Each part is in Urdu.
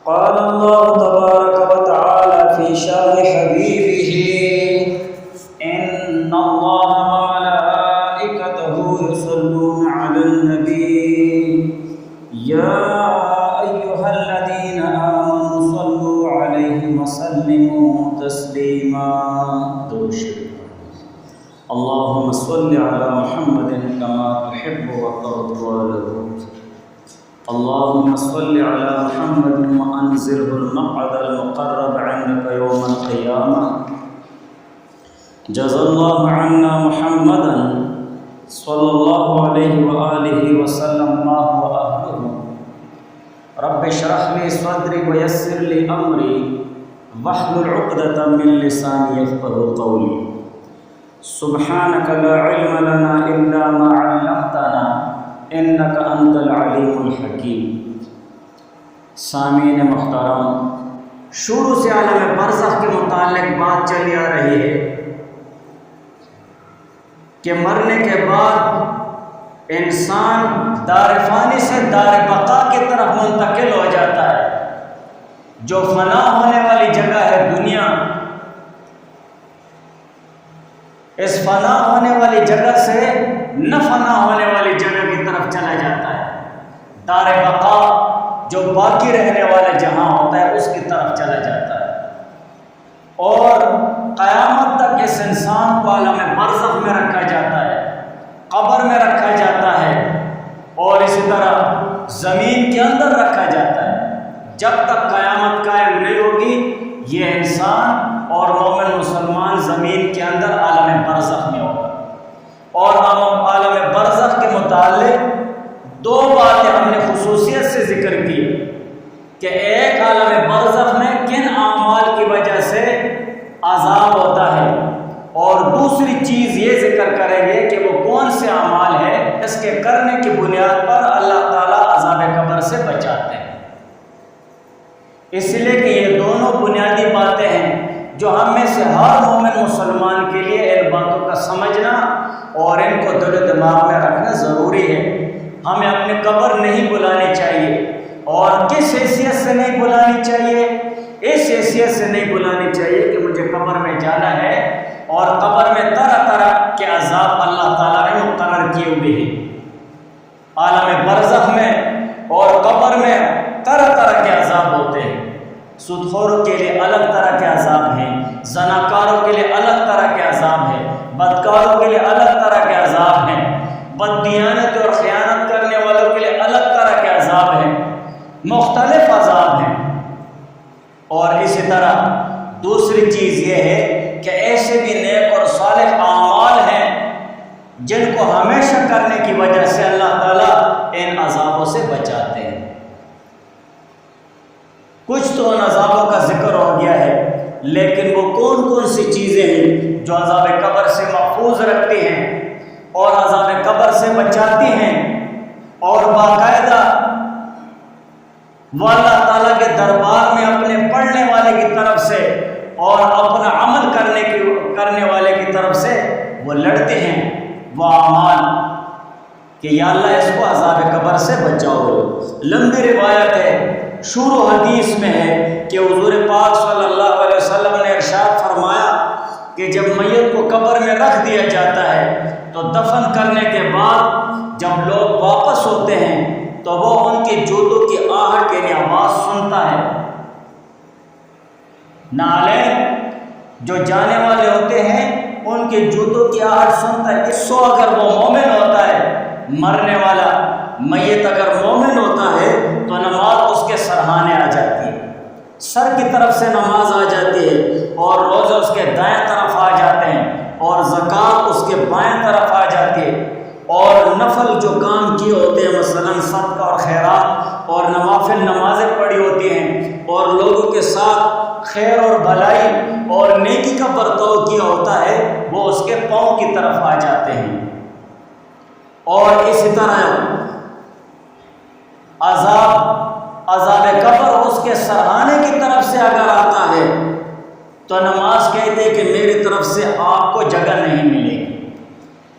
قال الله تبارك وتعالى في شأن حبيبه إن الله وملائكته يصلون على النبي يا أيها الذين آمنوا صلوا عليه وسلموا تسليما. اللهم صل على محمد كما تحب وترضى له. اللهم صل على محمد وأنزله المقعد المقرب عندك يوم القيامة. جزا الله عنا محمدا صلى الله عليه وآله وسلم ما هو أهله. رب اشرح لي صدري ويسر لي أمري واحلل عقدة من لساني يفقهوا قولي. سبحانك لا علم لنا إلا ما علمتنا إنك أنت العليم الحكيم. سامعین محترم، شروع سے عالم برزخ کے متعلق بات چلی آ رہی ہے کہ مرنے کے بعد انسان دار فانی سے دار بقا کی طرف منتقل ہو جاتا ہے. جو فنا ہونے والی جگہ ہے دنیا، اس فنا ہونے والی جگہ سے نہ فنا ہونے والی جگہ کی طرف چلا جاتا ہے. دار بقا جو باقی رہنے والا جہاں ہوتا ہے اس کی طرف چلا جاتا ہے. اور قیامت تک اس انسان کو عالم برزخ میں رکھا جاتا ہے، قبر میں رکھا جاتا ہے، اور اسی طرح زمین کے اندر رکھا جاتا ہے. جب تک قیامت قائم نہیں ہوگی یہ انسان اور مومن مسلمان زمین کے اندر عالم برزخ میں ہوگا. اور عالم برزخ کے متعلق دو باتیں ہم نے خصوصیت سے ذکر کی کہ ایک عالم برزخ میں کن اعمال کی وجہ سے عذاب ہوتا ہے، اور دوسری چیز یہ ذکر کریں گے کہ وہ کون سے اعمال ہیں اس کے کرنے کی بنیاد پر اللہ تعالیٰ عذاب قبر سے بچاتے ہیں. اس لیے کہ یہ دونوں بنیادی باتیں ہیں جو ہم میں سے ہر مومن مسلمان کے لیے ان باتوں کا سمجھنا اور ان کو دل و دماغ میں رکھنا ضروری ہے. ہمیں اپنی قبر نہیں بلانی چاہیے. اور کس حیثیت سے نہیں بلانی چاہیے؟ اس حیثیت سے نہیں بلانی چاہیے کہ مجھے قبر میں جانا ہے اور قبر میں طرح طرح کے عذاب اللہ تعالیٰ نے مقرر کیے ہوئے ہیں. عالم برزخ میں اور قبر میں طرح طرح کے عذاب ہوتے ہیں. سودخوروں کے لیے الگ طرح کے عذاب ہیں، زناکاروں کے لیے الگ طرح کے عذاب ہیں، بدکاروں کے لیے الگ طرح کے عذاب ہیں، بددیانت اور خیانت کرنے والوں کے لیے الگ طرح کے عذاب ہیں. مختلف عذاب ہیں. اور اسی طرح دوسری چیز یہ ہے کہ ایسے بھی نیک اور صالح اعمال ہیں جن کو ہمیشہ کرنے کی وجہ سے اللہ تعالیٰ ان عذابوں سے بچاتے ہیں. کچھ تو ان عذابوں کا ذکر ہو گیا ہے، لیکن وہ کون کون سی چیزیں ہیں جو عذاب قبر سے محفوظ رکھتی ہیں اور عذاب قبر سے بچاتی ہیں اور باقاعدہ وہ اللہ تعالیٰ کے دربار میں اپنے پڑھنے والے کی طرف سے اور اپنا عمل کرنے والے کی طرف سے وہ لڑتے ہیں وہ اعمال کہ یا اللہ اس کو عذاب قبر سے بچاؤ. لمبی روایت ہے، شروع حدیث میں ہے کہ حضور پاک صلی اللہ علیہ وسلم نے ارشاد فرمایا کہ جب میت کو قبر میں رکھ دیا جاتا ہے تو دفن کرنے کے بعد جب لوگ واپس ہوتے ہیں تو وہ ان کے جوتوں کی آہٹ یعنی آواز سنتا ہے. نالے جو جانے والے ہوتے ہیں ان کے جوتوں کی آہٹ سنتا ہے. اس سو اگر وہ مومن ہوتا ہے، مرنے والا میت اگر مومن ہوتا ہے تو نماز اس کے سرہانے آ جاتی ہے، سر کی طرف سے نماز آ جاتی ہے، اور روزے اس کے دائیں طرف آ جاتے ہیں، اور زکوٰۃ اس کے بائیں طرف آ جاتی ہے، اور نفل جو کام کیے ہوتے ہیں مثلا صدقہ اور خیرات اور نوافل نمازیں پڑھی ہوتی ہیں اور لوگوں کے ساتھ خیر اور بھلائی اور نیکی کا برتاؤ کیا ہوتا ہے وہ اس کے پاؤں کی طرف آ جاتے ہیں. اور اسی طرح عذاب قبر اس کے سرہانے کی طرف سے اگر آتا ہے تو نماز کہتے کہ میری طرف سے آپ کو جگہ نہیں ملے گی،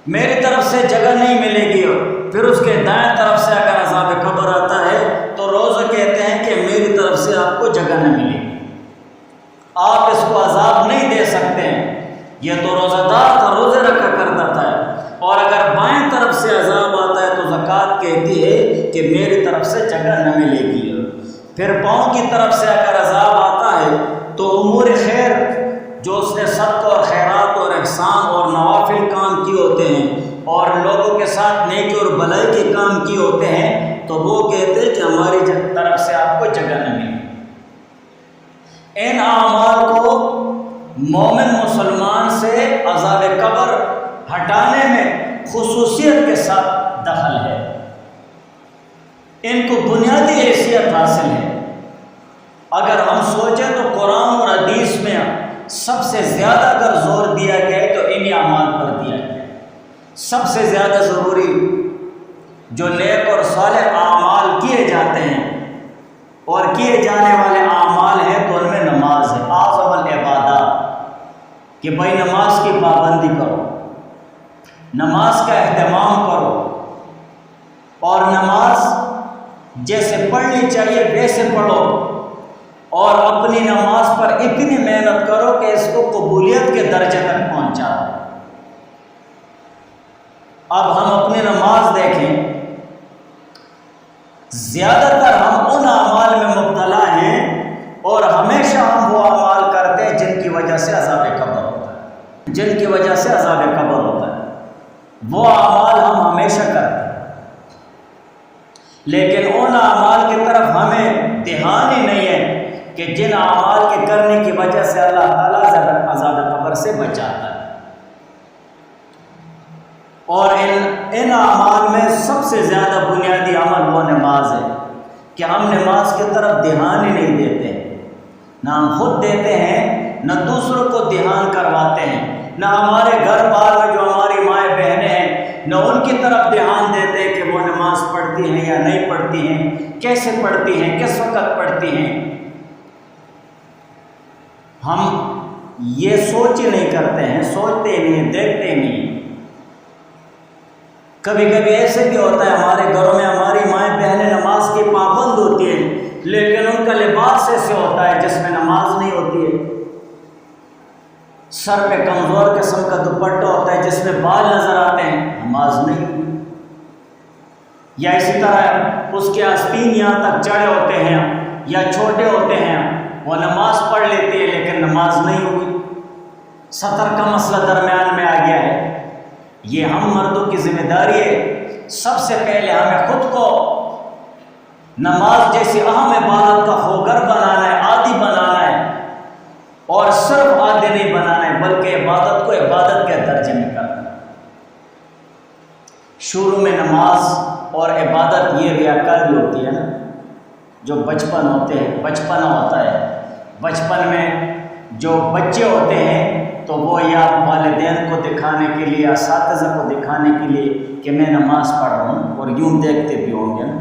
میری طرف سے جگہ نہیں ملے گی. پھر اس کے دائیں طرف سے اگر عذاب قبر آتا ہے تو روزہ کہتے ہیں کہ میری طرف سے آپ کو پھر پاؤں کی طرف سے اگر عذاب آتا ہے تو امور خیر جو اس نے صدقہ اور خیرات اور احسان اور نوافل کام کیے ہوتے ہیں اور لوگوں کے ساتھ نیکی اور بھلائی کے کام کیے ہوتے ہیں تو وہ کہتے ہیں کہ ہماری طرف سے آپ کو جگہ نہیں ملی۔ ان اعمال کو مومن مسلمان سے عذاب قبر ہٹانے میں خصوصیت کے ساتھ دخل ہے، ان کو بنیادی حیثیت حاصل ہے۔ اگر ہم سوچیں تو قرآن اور حدیث میں سب سے زیادہ اگر زور دیا گیا ہے تو انہی اعمال پر دیا گیا ہے۔ سب سے زیادہ ضروری جو نیک اور صالح اعمال کیے جاتے ہیں اور کیے جانے والے اعمال ہیں تو ان میں نماز ہے، اعظم العبادات، کہ بھائی نماز کی پابندی کرو، نماز کا اہتمام کرو، اور نماز جیسے پڑھنی چاہیے ویسے پڑھو، اور اپنی نماز پر اتنی محنت کرو کہ اس کو قبولیت کے درجے تک پہنچاؤ۔ اب ہم اپنی نماز دیکھیں، زیادہ تر ہم ان اعمال میں مبتلا ہیں اور ہمیشہ ہم وہ اعمال کرتے ہیں جن کی وجہ سے عذاب قبر ہوتا ہے، جن کی وجہ سے عذاب قبر ہوتا ہے، وہ اعمال ہم ہمیشہ کرتے ہیں، لیکن ان اعمال کی طرف ہمیں دھیان ہی نہیں ہے کہ جن اعمال کے کرنے کی وجہ سے اللہ تعالیٰ عذاب قبر سے بچاتا ہے۔ اور ان اعمال میں سب سے زیادہ بنیادی عمل وہ نماز ہے کہ ہم نماز کی طرف دھیان ہی نہیں دیتے، نہ ہم خود دیتے ہیں، نہ دوسروں کو دھیان کرواتے ہیں، نہ ہمارے گھر بار میں جو ہماری مائیں بہنیں ہیں نہ ان کی طرف دھیان دیتے کہ وہ نماز پڑھتی ہیں یا نہیں پڑھتی ہیں، کیسے پڑھتی ہیں، کس وقت پڑھتی ہیں۔ ہم یہ سوچ ہی نہیں کرتے ہیں، سوچتے ہی نہیں، دیکھتے ہی نہیں۔ کبھی کبھی ایسے بھی ہوتا ہے ہمارے گھروں میں ہماری مائیں بہنیں نماز کی پابند ہوتی ہیں لیکن ان کا لباس ایسے ہوتا ہے جس میں نماز نہیں ہوتی ہے، سر پہ کمزور قسم کا دوپٹہ ہوتا ہے جس میں بال نظر آتے ہیں، نماز نہیں۔ یا اسی طرح اس کے آستین یہاں تک چڑھے ہوتے ہیں یا چھوٹے ہوتے ہیں، وہ نماز پڑھ لیتی ہے لیکن نماز نہیں ہوئی، سطر کا مسئلہ درمیان میں آ گیا ہے۔ یہ ہم مردوں کی ذمہ داری ہے، سب سے پہلے ہمیں خود کو نماز جیسی اہم عبادت کا خوگر بنانا ہے، عادی بنانا ہے، اور صرف عادی نہیں بنانا ہے بلکہ عبادت کو عبادت کے درجے میں کرنا ہے۔ شروع میں نماز اور عبادت یہ ریاکاری ہوتی ہے نا، جو بچپن ہوتے ہیں، بچپنا ہوتا ہے، بچپن میں جو بچے ہوتے ہیں تو وہ یا والدین کو دکھانے کے لیے، اساتذہ کو دکھانے کے لیے کہ میں نماز پڑھ رہا ہوں، اور یوں دیکھتے بھی ہوں گے نا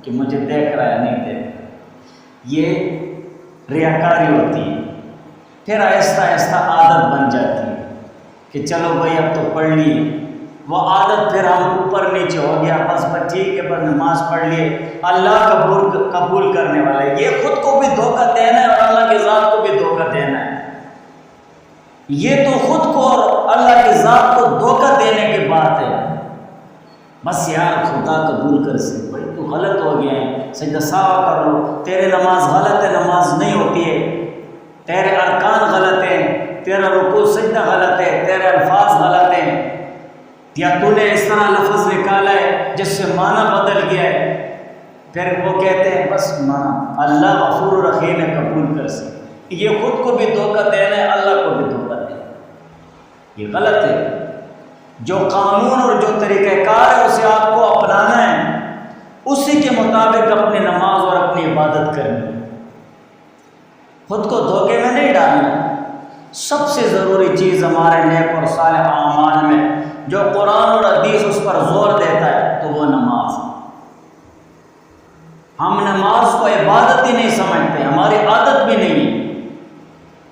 کہ مجھے دیکھ رہا ہے نہیں دیکھ رہا، یہ ریاکاری ہوتی ہے۔ پھر آہستہ آہستہ عادت بن جاتی ہے کہ چلو بھائی اب تو پڑھ لی، وہ عادت پھر ہم اوپر نیچے ہو گیا، بس ٹھیک ہے، بس نماز پڑھ لیے، اللہ قبول کرنے والا ہے۔ یہ خود کو بھی دھوکہ دینا ہے اور اللہ کی ذات کو بھی دھوکہ دینا ہے۔ یہ تو خود کو اور اللہ کی ذات کو دھوکہ دینے کی بات ہے۔ بس یار خدا قبول کر سے، بھائی تو غلط ہو گیا ہے، سجدہ سہو کر لو، تیرے نماز غلط ہے، نماز نہیں ہوتی ہے، تیرے ارکان غلط ہیں، تیرا رکوع سجدہ غلط ہے، تیرے الفاظ غلط ہیں، یا تو نے اس طرح لفظ نکالا ہے جس سے معنی بدل گیا ہے۔ پھر وہ کہتے ہیں بس معنی اللہ غفور رحیم ہے، قبول کر سے۔ یہ خود کو بھی دھوکہ دینا ہے، اللہ کو بھی دھوکہ دینا ہے، یہ غلط ہے۔ جو قانون اور جو طریقہ کار ہے اسے آپ کو اپنانا ہے، اسی کے مطابق اپنی نماز اور اپنی عبادت کرنی ہے، خود کو دھوکے میں نہیں ڈالنا۔ سب سے ضروری چیز ہمارے نیک اور صالح اعمال میں جو قرآن اور حدیث اس پر زور دیتا ہے تو وہ نماز ہے۔ ہم نماز کو عبادت ہی نہیں سمجھتے، ہماری عادت بھی نہیں ہے۔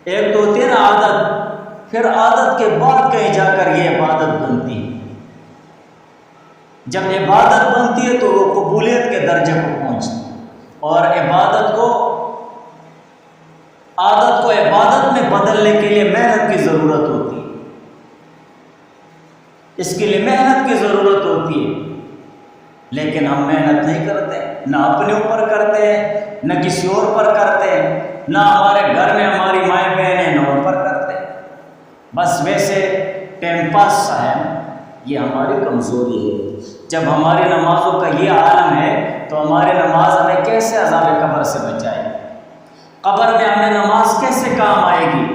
ایک تو ہوتی ہے نا عادت، پھر عادت کے بعد کہیں جا کر یہ عبادت بنتی ہے۔ جب عبادت بنتی ہے تو وہ قبولیت کے درجے کو پہنچتی ہے، اور عبادت کو عادت کو عبادت میں بدلنے کے لیے محنت کی ضرورت ہوتی ہے، اس کے لیے محنت کی ضرورت ہوتی ہے، لیکن ہم محنت نہیں کرتے، نہ اپنے اوپر کرتے ہیں، نہ کسی اور پر کرتے ہیں، نہ ہمارے گھر میں ہماری مائیں بہنیں نہ ان پر کرتے، بس ویسے ٹائم پاس سا ہے۔ یہ ہماری کمزوری ہے۔ جب ہماری نمازوں کا یہ عالم ہے تو ہماری نماز ہمیں کیسے عذاب قبر سے بچائے؟ قبر میں ہمیں نماز کیسے کام آئے گی؟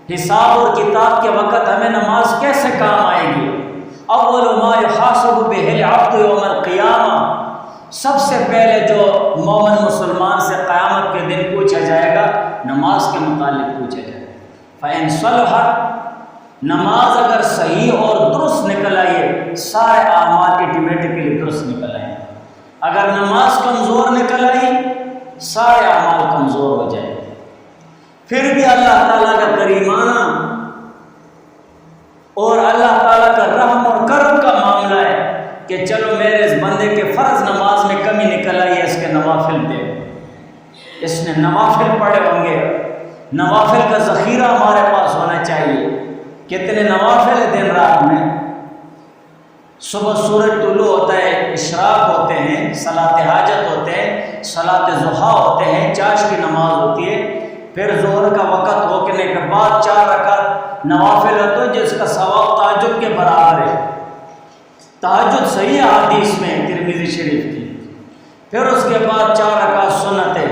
حساب اور کتاب کے وقت ہمیں نماز کیسے کام آئے گی؟ اول ما یحاسب بہ العبد یوم القیامہ، سب سے پہلے جو مومن مسلمان سے قیامت کے دن پوچھا جائے گا نماز کے متعلق پوچھا جائے گا۔ فإن صلحت، نماز اگر صحیح اور درست نکل آئے سارے اعمال آٹومیٹکلی درست نکل آئے۔ اگر نماز کمزور نکل آئی سارے اعمال کمزور ہو جائے۔ پھر بھی اللہ تعالیٰ کا کریمانہ اور اللہ تعالیٰ کا رحم اور کرم کا معاملہ ہے کہ چلو میرے اس بندے کے فرض نماز میں کمی نکل آئی ہے، اس کے نوافل دے، اس نے نوافل پڑھے ہوں گے۔ نوافل کا ذخیرہ ہمارے پاس ہونا چاہیے۔ کتنے نوافل دن رات میں؟ صبح سورج طلوع ہوتا ہے، اشراق ہوتے ہیں، صلاۃ حاجت ہوتے ہیں، صلاۃ ضحیٰ ہوتے ہیں، چاش کی نماز ہوتی ہے، پھر ظہر کا وقت ہونے کے بعد 4 رکعت نوافل ہوتے ہیں جس کا ثواب تہجد کے برابر ہے۔ تہجد صحیح حدیث میں ترمذی شریف کی۔ پھر اس کے بعد 4 رکعت سنتیں،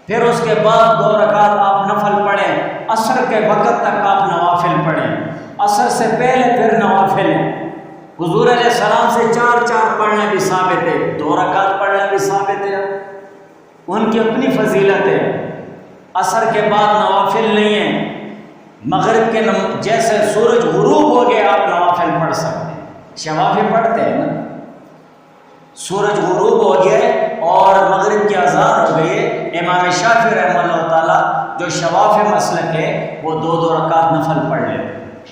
پھر اس کے بعد 2 رکعت آپ نفل پڑھیں، عصر کے وقت تک آپ نوافل پڑھیں، عصر سے پہلے پھر نوافل ہیں۔ حضور علیہ السلام سے 4 پڑھنا بھی ثابت ہے، 2 رکعت پڑھنا بھی ثابت ہے، ان کی اپنی فضیلت ہے۔ عصر کے بعد نوافل نہیں ہیں۔ مغرب کے جیسے سورج غروب ہو گیا آپ نوافل پڑھ سکتے ہیں، شوافل پڑھتے ہیں نا۔ سورج غروب ہو گئے اور مغرب کی اذان ہو گئی، امام شافعی رحمہ اللہ تعالیٰ جو شوافع مسلک ہے وہ 2 رکعت نفل پڑھ لے۔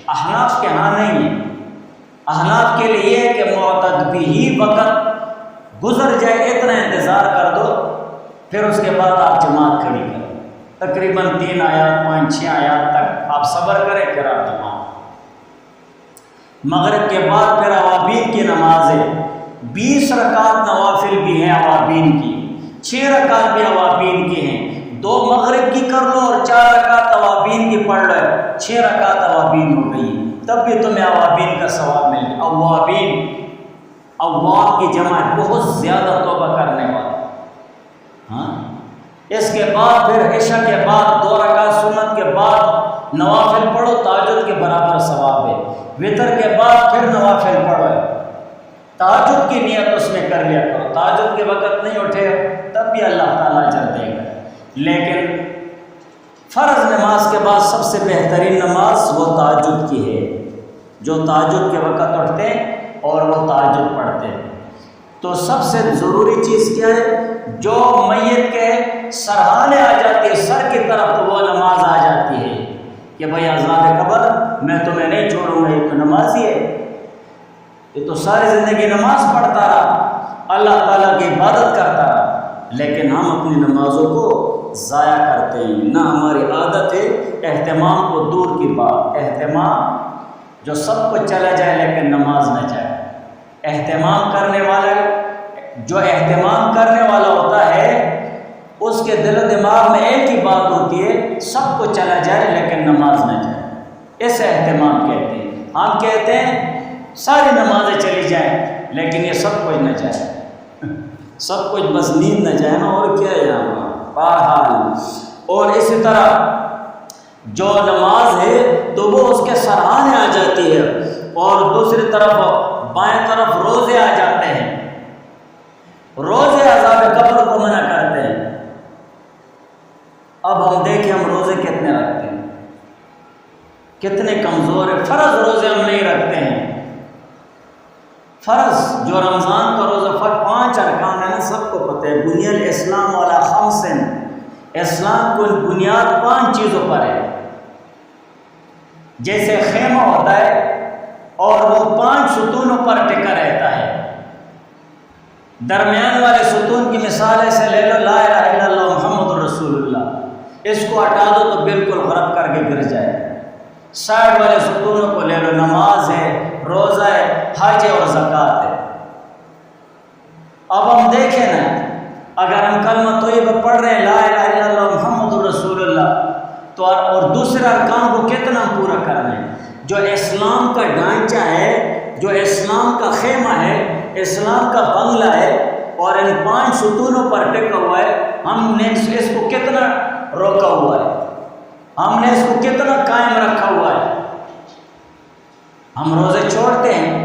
احناف کے ہاں نہیں ہے۔ احناف کے لیے یہ ہے کہ معتد بھی وقت گزر جائے اتنا انتظار کر دو، پھر اس کے بعد آپ جماعت کھڑی کرو، تقریباً 3 آیات 5-6 آیات تک آپ صبر کریں، پھر آپ جماعت۔ مغرب کے بعد پھر اوابین کی نماز ہے، 20 رکعت نوافل بھی ہیں اوابین کی، 6 رکعت بھی اوابین کی ہیں۔ 2 مغرب کی کر لو اور 4 رکعت اوابین کی پڑھ لو، 6 رکعت اوابین ہو گئی، تب بھی تمہیں اوابین کا ثواب مل گیا۔ اوابین، اواب کی جمع ہے، بہت زیادہ توبہ کرنے والا۔ ہاں، اس کے بعد پھر عشاء کے بعد 2 رکعت سنت کے بعد نوافل پڑھو، تہجد کے برابر ثواب ہے۔ وتر کے بعد پھر نوافل پڑھو، تہجد کی نیت اس میں کر لیا کرو۔ تہجد کے وقت نہیں اٹھے تب بھی اللہ تعالیٰ اجر دے گا، لیکن فرض نماز کے بعد سب سے بہترین نماز وہ تہجد کی ہے، جو تہجد کے وقت اٹھتے ہیں اور وہ تہجد پڑھتے ہیں۔ تو سب سے ضروری چیز کیا ہے؟ جو میت کے سرحانے آ جاتی ہے سر کی طرف تو وہ نماز آ جاتی ہے کہ بھائی عذاب قبر میں تمہیں نہیں چھوڑوں گا، یہ تو نمازی ہے، یہ تو ساری زندگی نماز پڑھتا رہا، اللہ تعالیٰ کی عبادت کرتا رہا، لیکن ہم اپنی نمازوں کو ضائع کرتے ہیں۔ نہ ہماری عادت ہے اہتمام کو دور کی بات، اہتمام جو سب کو چلا جائے لیکن نماز نہ جائے۔ اہتمام کرنے والا جو اہتمام کرنے والا ہوتا ہے اس کے دل و دماغ میں ایک ہی بات ہوتی ہے، سب کو چلا جائے لیکن نماز نہ جائے، اسے اہتمام کہتے ہیں۔ ہم کہتے ہیں ساری نمازیں چلی جائیں لیکن یہ سب کچھ نہ جائے، سب کچھ بس نیند نہ جائے نا، اور کیا ہے یہاں بہرحال۔ اور اسی طرح جو نماز ہے تو وہ اس کے سرحانے آ جاتی ہے، اور دوسری طرف بائیں طرف روزے آ جاتے ہیں، روزے عذاب قبر کو منع کرتے ہیں۔ اب ہم دیکھیں ہم روزے کتنے رکھتے ہیں، کتنے کمزور ہیں۔ فرض روزے ہم نہیں رکھتے ہیں، فرض جو رمضان کا روزہ 5 ارکان ہے نا، سب کو پتہ ہے، بنی الاسلام علی 5، اسلام کو بنیاد 5 چیزوں پر ہے۔ جیسے خیمہ ہوتا ہے اور وہ 5 ستونوں پر ٹکا رہتا ہے، درمیان والے ستون کی مثال ایسے لے لو، لا الہ الا اللہ محمد رسول اللہ، اس کو ہٹا دو تو بالکل غرق کر کے گر جائے۔ سائڈ والے ستونوں کو لے لو، نماز ہے، روزہ ہے، حج ہے اور زکوٰۃ ہے۔ اب ہم دیکھیں نا، اگر ہم کلمہ طیبہ پڑھ رہے ہیں لا الہ الا اللہ محمد رسول اللہ، تو اور دوسرے ارکان کو کتنا پورا کر رہے ہیں؟ جو اسلام کا ڈھانچہ ہے، جو اسلام کا خیمہ ہے، اسلام کا بنگلہ ہے، اور ان 5 ستونوں پر ٹکا ہوا ہے، ہم نے اس کو کتنا روکا ہوا ہے، ہم نے اس کو کتنا قائم رکھا ہوا ہے۔ ہم روزے چھوڑتے ہیں،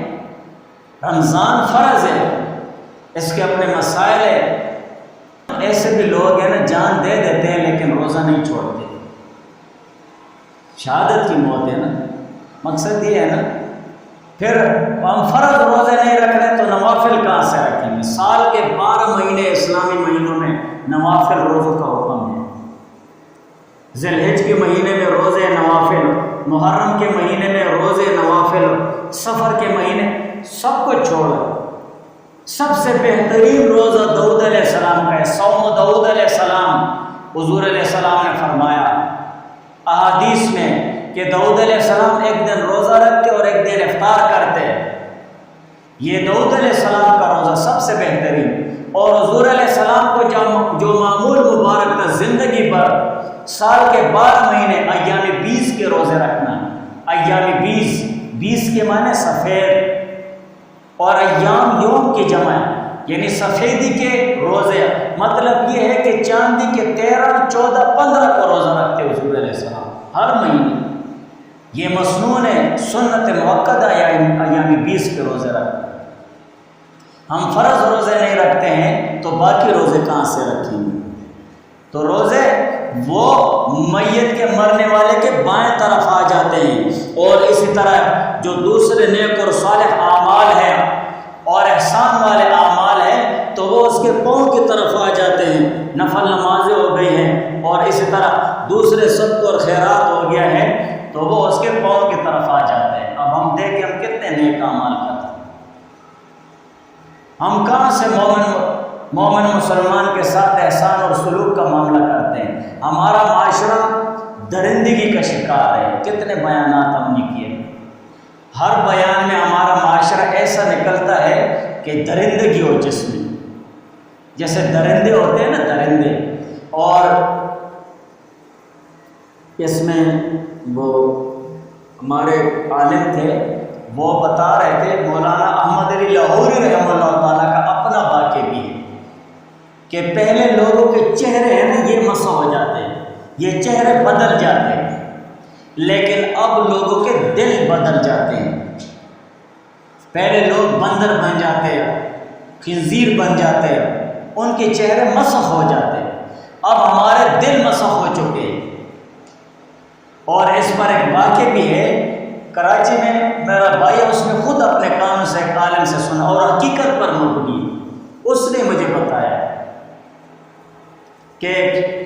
رمضان فرض ہے، اس کے اپنے مسائل ہیں، ایسے بھی لوگ ہیں نا جان دے دیتے ہیں لیکن روزہ نہیں چھوڑتے، شہادت کی موت ہے نا، مقصد یہ ہے نا۔ پھر ہم فرض روزے نہیں رکھ رہے تو نوافل کہاں سے رکھیں گے؟ سال کے 12 مہینے اسلامی مہینوں میں نوافل روزوں کا حکم ہے۔ ذی الحج کے مہینے میں روزے نوافل، محرم کے مہینے میں روزے نوافل، سفر کے مہینے، سب کو چھوڑو۔ سب سے بہترین روزہ داؤد علیہ السلام کا ہے، صوم داؤد علیہ السلام۔ حضور علیہ السلام نے فرمایا احادیث میں کہ داؤد علیہ السلام ایک دن روزہ رکھتے اور ایک دن افطار کرتے۔ یہ داؤد علیہ السلام کا روزہ سب سے بہترین، اور حضور علیہ السلام کو جو معمول مبارک تھا زندگی بھر سال کے 12 مہینے ایام 20 کے روزے رکھنا۔ ایام 20 کے معنی سفید، اور ایام یوم کی جمع ہے، یعنی سفیدی کے روزے، مطلب یہ ہے کہ چاندی کے 13، 14، 15 کو روزہ رکھتے حضور علیہ السلام ہر مہینے۔ یہ مسنون ہے، سنت موقدہ یا ایام 20 کے روزے رکھتے۔ ہم فرض روزے نہیں رکھتے ہیں تو باقی روزے کہاں سے رکھیں گے؟ تو روزے وہ میت کے مرنے والے کے بائیں طرف آ جاتے ہیں، اور اسی طرح جو دوسرے نیک اور صالح اعمال ہیں اور احسان والے اعمال ہیں تو وہ اس کے پاؤں کی طرف آ جاتے ہیں، نفل نمازیں ہو گئی ہیں، اور اسی طرح دوسرے صدقہ اور خیرات ہو گیا ہے تو وہ اس کے پاؤں کی طرف آ جاتے ہیں۔ اب ہم دیکھیں ہم کتنے نیک اعمال کرتے ہیں، ہم کہاں سے مومن مسلمان کے ساتھ احسان اور سلوک کا معاملہ کرتے ہیں؟ ہمارا معاشرہ درندگی کا شکار ہے۔ کتنے بیانات ہم نے کیے، ہر بیان میں ہمارا معاشرہ ایسا نکلتا ہے کہ درندگی ہو جس میں، جیسے درندے ہوتے ہیں نا درندے، اور اس میں وہ ہمارے عالم تھے وہ بتا رہے تھے، مولانا احمد علی لاہوری رحمہ اللہ تعالیٰ کا اپنا واقعہ بھی ہے کہ پہلے لوگوں کے چہرے ہیں نا یہ مسح ہو جاتے ہیں، یہ چہرے بدل جاتے ہیں، لیکن اب لوگوں کے دل بدل جاتے ہیں۔ پہلے لوگ بندر بن جاتے ہیں، خنزیر بن جاتے ہیں، ان کے چہرے مسح ہو جاتے ہیں، اب ہمارے دل مسح ہو چکے ہیں۔ اور اس پر ایک واقعہ بھی ہے، کراچی میں میرا بھائی اس نے خود اپنے کان سے ایک عالم سے سنا اور حقیقت پر مبنی، اس نے مجھے بتایا کہ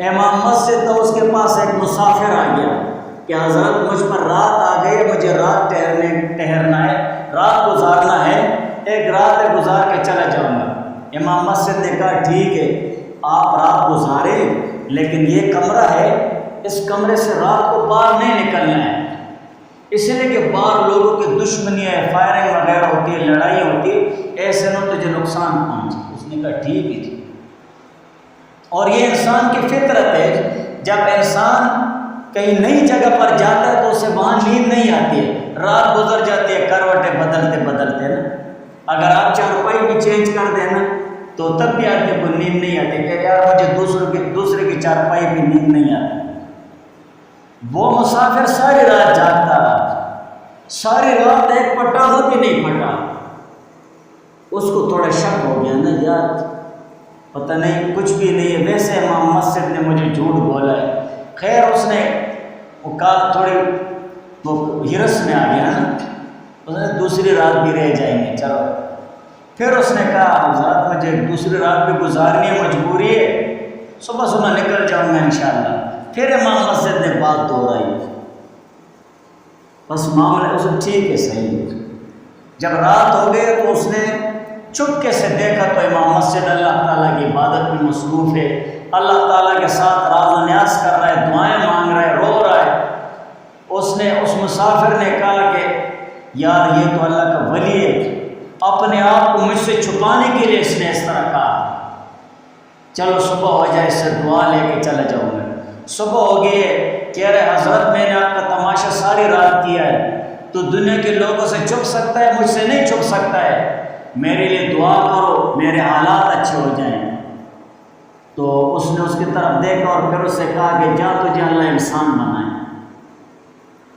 امام مسجد تو اس کے پاس ایک مسافر آ گیا کہ حضرت مجھ پر رات آ گئی، مجھے رات ٹہرنا ہے، رات گزارنا ہے، ایک رات گزار کے چلا جاؤں گا۔ امام مسجد نے کہا ٹھیک ہے آپ رات گزاریں، لیکن یہ کمرہ ہے، اس کمرے سے رات کو باہر نہیں نکلنا ہے، اس لیے کہ باہر لوگوں کی دشمنیاں، فائرنگ وغیرہ ہوتی ہے، لڑائی ہوتی ہے، ایسے نہ تجھے نقصان پہنچے۔ اس نے کہا ٹھیک ہے جی۔ اور یہ انسان کی فطرت ہے، جب انسان کہیں نئی جگہ پر جاتا ہے تو اسے وہاں نیند نہیں آتی ہے، رات گزر جاتی ہے کروٹیں بدلتے بدلتے نا۔ اگر آپ چارپائی بھی چینج کر دیں نا تو تب بھی آدمی کو نیند نہیں آتی کہ یار مجھے دوسرے کی چارپائی بھی نیند نہیں آتی۔ وہ مسافر ساری رات جاگتا رہا، ساری رات ایک پٹانہ بھی نہیں پھٹا۔ اس کو تھوڑا شک ہو گیا نا یار پتہ نہیں کچھ بھی نہیں ہے، ویسے امام مسجد نے مجھے جھوٹ بولا ہے۔ خیر اس نے وہ کہا تھوڑی وہ ہرس میں آ گیا نا، اس نے دوسری رات بھی رہ جائیں گے چلو۔ پھر اس نے کہا حضرت مجھے دوسری رات بھی گزارنی ہے، مجبوری ہے، صبح نکل جاؤں گا انشاءاللہ۔ پھر امام مسجد نے بات دہرائی، بس معاملہ اس ٹھیک ہے صحیح ہے۔ جب رات ہو گئی تو اس نے چپکے سے دیکھا تو امام مسجد اللہ تعالیٰ کی عبادت میں مصروف ہے، اللہ تعالیٰ کے ساتھ راز و نیاز کر رہا ہے، دعائیں مانگ رہا ہے، رو رہا ہے۔ اس نے اس مسافر نے کہا کہ یار یہ تو اللہ کا ولی ہے، اپنے آپ کو مجھ سے چھپانے کے لیے اس نے اس طرح کہا۔ چلو صبح ہو جائے، اس سے دعا لے کے چلا جاؤں گا۔ صبح ہو گئی ہے، کہہ رہے حضرت میں نے آپ کا تماشا ساری رات کیا ہے، تو دنیا کے لوگوں سے چھپ سکتا ہے، مجھ سے نہیں چھپ سکتا ہے، میرے لیے دعا کرو میرے حالات اچھے ہو جائیں۔ تو اس نے اس کی طرف دیکھا اور پھر اس سے کہا کہ جا تجھے اللہ انسان بنائے۔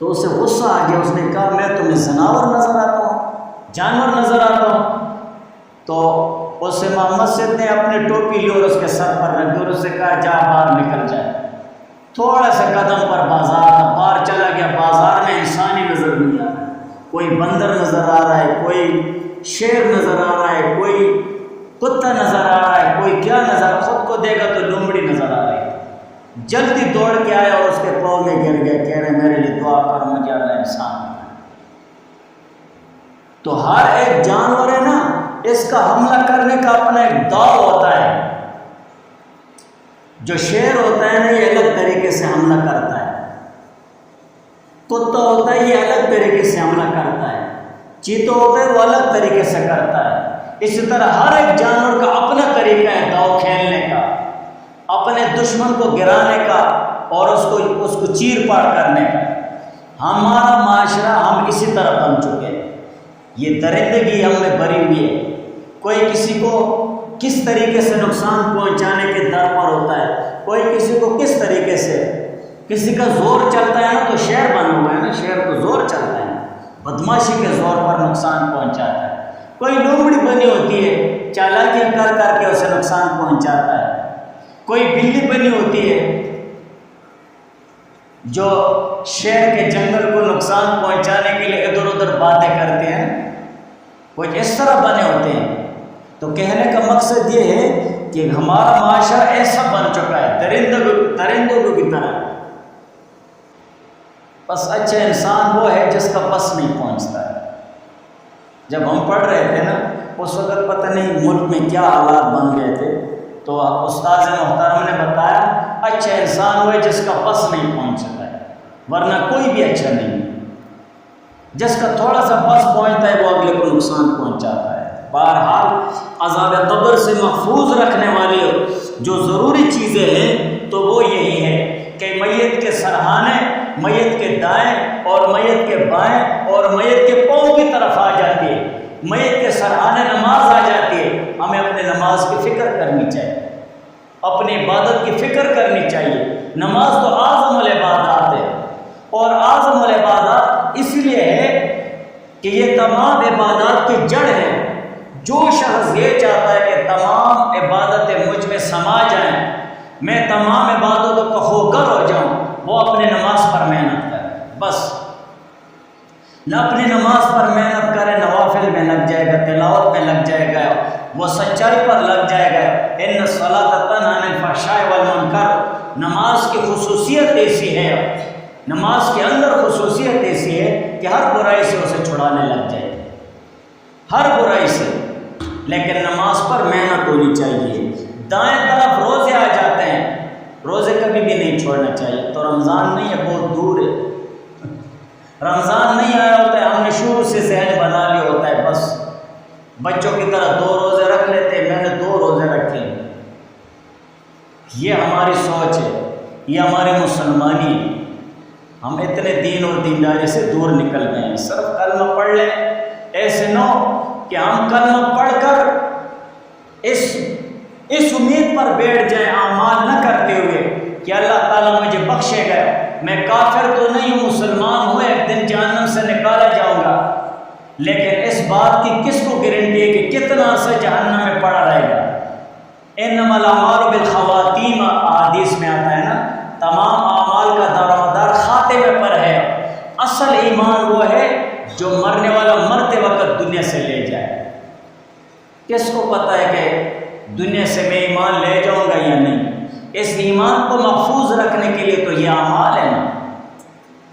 تو اسے غصہ آ گیا، اس نے کہا میں تمہیں جانور نظر آتا ہوں، جانور نظر آتا ہوں۔ تو اس امام مسجد نے اپنی ٹوپی لی اور اس کے سر پر رکھ دی اور اس سے کہا جا باہر نکل جائے۔ تھوڑا سا قدم پر بازار تھا، باہر چلا گیا، بازار میں انسان ہی نظر نہیں آ رہا ہے، کوئی بندر نظر آ رہا ہے، کوئی شیر نظر آ رہا ہے، کوئی کتا نظر آ رہا ہے، کوئی کیا نظر، خود کو دیکھا تو لومڑی نظر آ رہی ہے۔ جلدی دوڑ کے آیا اور اس کے پاؤں میں گر گیا، کہہ رہے میرے لیے دعا کر، مجھے اللہ انسان بنائے۔ تو ہر ایک جانور ہے نا، اس کا حملہ کرنے کا اپنا ایک داؤ ہوتا ہے۔ جو شیر ہوتا ہے نا، یہ الگ طریقے سے حملہ کرتا ہے، کتا ہوتا ہے یہ الگ طریقے سے حملہ کرتا ہے، چیتا ہوتا ہے وہ الگ طریقے سے کرتا ہے۔ اسی طرح ہر ایک جانور کا اپنا طریقہ ہے داؤ کھیلنے کا، اپنے دشمن کو گرانے کا اور اس کو چیر پاڑ کرنے کا۔ ہمارا معاشرہ ہم اسی طرح بن چکے ہیں، یہ درندگی ہم میں بھری ہوئی ہے۔ کوئی کسی کو کس طریقے سے نقصان پہنچانے کے در پر ہوتا ہے، کوئی کسی کو کس طریقے سے، کسی کا زور چلتا ہے نا، تو شیر بنا ہوا ہے نا، شیر کو زور چلتا ہے، بدماشی کے زور پر نقصان پہنچاتا ہے۔ کوئی لومڑی بنی ہوتی ہے، چالاکیاں کر کر کے اسے نقصان پہنچاتا ہے۔ کوئی بلی بنی ہوتی ہے جو شیر کے جنگل کو نقصان پہنچانے کے لیے ادھر ادھر باتیں کرتے ہیں، کچھ اس طرح بنے ہوتے ہیں۔ تو کہنے کا مقصد یہ ہے کہ ہمارا معاشرہ ایسا بن چکا ہے درندوں کی طرح۔ بس اچھا انسان وہ ہے جس کا بس نہیں پہنچتا ہے۔ جب ہم پڑھ رہے تھے نا، اس وقت پتہ نہیں ملک میں کیا حالات بن گئے تھے، تو استاد محترم نے بتایا اچھا انسان وہ ہے جس کا بس نہیں پہنچ سکتا ہے، ورنہ کوئی بھی اچھا نہیں ہے۔ جس کا تھوڑا سا بس پہنچتا ہے وہ اگلے کو نقصان پہنچاتا ہے۔ بہرحال عذاب قبر سے محفوظ رکھنے والی جو ضروری چیزیں ہیں تو وہ یہی ہے کہ میت کے سرہانے میت کے دائیں اور میت کے بائیں اور میت کے پاؤں کی طرف آ جاتی ہے، میت کے سرہانے نماز آ جاتی ہے۔ ہمیں اپنے نماز کی فکر کرنی چاہیے، اپنی عبادت کی فکر کرنی چاہیے۔ نماز تو اعظم العبادات ہے، اور اعظم العبادات اس لیے ہے کہ یہ تمام عبادات کی جڑ ہے۔ جو شخص یہ چاہتا ہے کہ تمام عبادتیں مجھ میں سما جائیں، میں تمام عبادتوں کا خوگر ہو جاؤں، وہ اپنے نماز پر محنت کرے۔ بس نہ اپنی نماز پر محنت کرے، نوافل میں لگ جائے گا، تلاوت میں لگ جائے گا، وہ سچائی پر لگ جائے گا۔ ان الصلاۃ تنہی عن الفحشاء والمنکر، نماز کی خصوصیت ایسی ہے، نماز کے اندر خصوصیت ایسی ہے کہ ہر برائی سے اسے چھڑانے لگ جائے، ہر برائی سے۔ لیکن نماز پر محنت ہونی چاہیے۔ دائیں طرف روزے آ جاتے ہیں، روزے کبھی بھی نہیں چھوڑنا چاہیے۔ تو رمضان نہیں ہے، بہت دور ہے، رمضان نہیں آیا ہوتا ہے، ہم نے شروع سے ذہن بنا لیا ہوتا ہے، بس بچوں کی طرح 2 روزے رکھ لیتے ہیں، میں نے 2 روزے رکھے۔ یہ ہماری سوچ ہے، یہ ہماری مسلمانی ہے۔ ہم اتنے دین اور دینداری سے دور نکل گئے ہیں۔ صرف کلمہ پڑھ لیں، ایسے نہ ہو کہ ہم کلمہ پڑھ کر اس امید پر بیٹھ جائیں اعمال نہ کرتے ہوئے کہ اللہ تعالیٰ مجھے بخشے گا، میں کافر تو نہیں ہوں، مسلمان ہوں، ایک دن جہنم سے نکالا جاؤں گا، لیکن اس بات کی کس کو گارنٹی ہے کہ کتنا عرصہ جہنم میں پڑا رہے گا۔ انما الاعمال بالخواتیم حدیث میں آتا ہے نا، تمام اعمال کا دار و مدار خاتمے پر ہے۔ اصل ایمان وہ ہے جو مرنے والا مرتے وقت دنیا سے لے جائے۔ کس کو پتہ ہے کہ دنیا سے میں ایمان لے جاؤں گا یا نہیں؟ اس ایمان کو محفوظ رکھنے کے لیے تو یہ اعمال ہے نا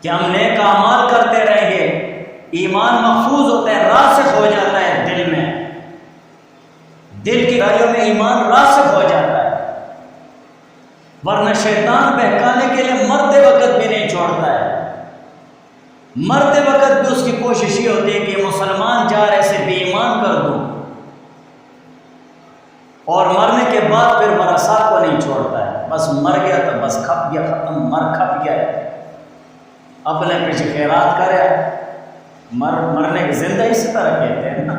کہ ہم نیک اعمال کرتے رہیں گے، ایمان محفوظ ہوتا ہے، راسخ ہو جاتا ہے دل میں، دل کی گہرائیوں میں ایمان راسخ ہو جاتا ہے۔ ورنہ شیطان بہکانے کے لیے مرتے وقت بھی نہیں چھوڑتا ہے، مرتے وقت بھی اس کی کوشش یہ ہوتی ہے کہ مسلمان جا رہے سے بے ایمان کر دوں، اور مرنے کے بعد پھر رسا کو نہیں چھوڑتا ہے، بس مر گیا تو بس کھپ گیا، ختم، مر کھپ گیا، اپنے پیچھے خیرات کرے، مرنے کی زندہ اسی طرح کہتے ہیں نا۔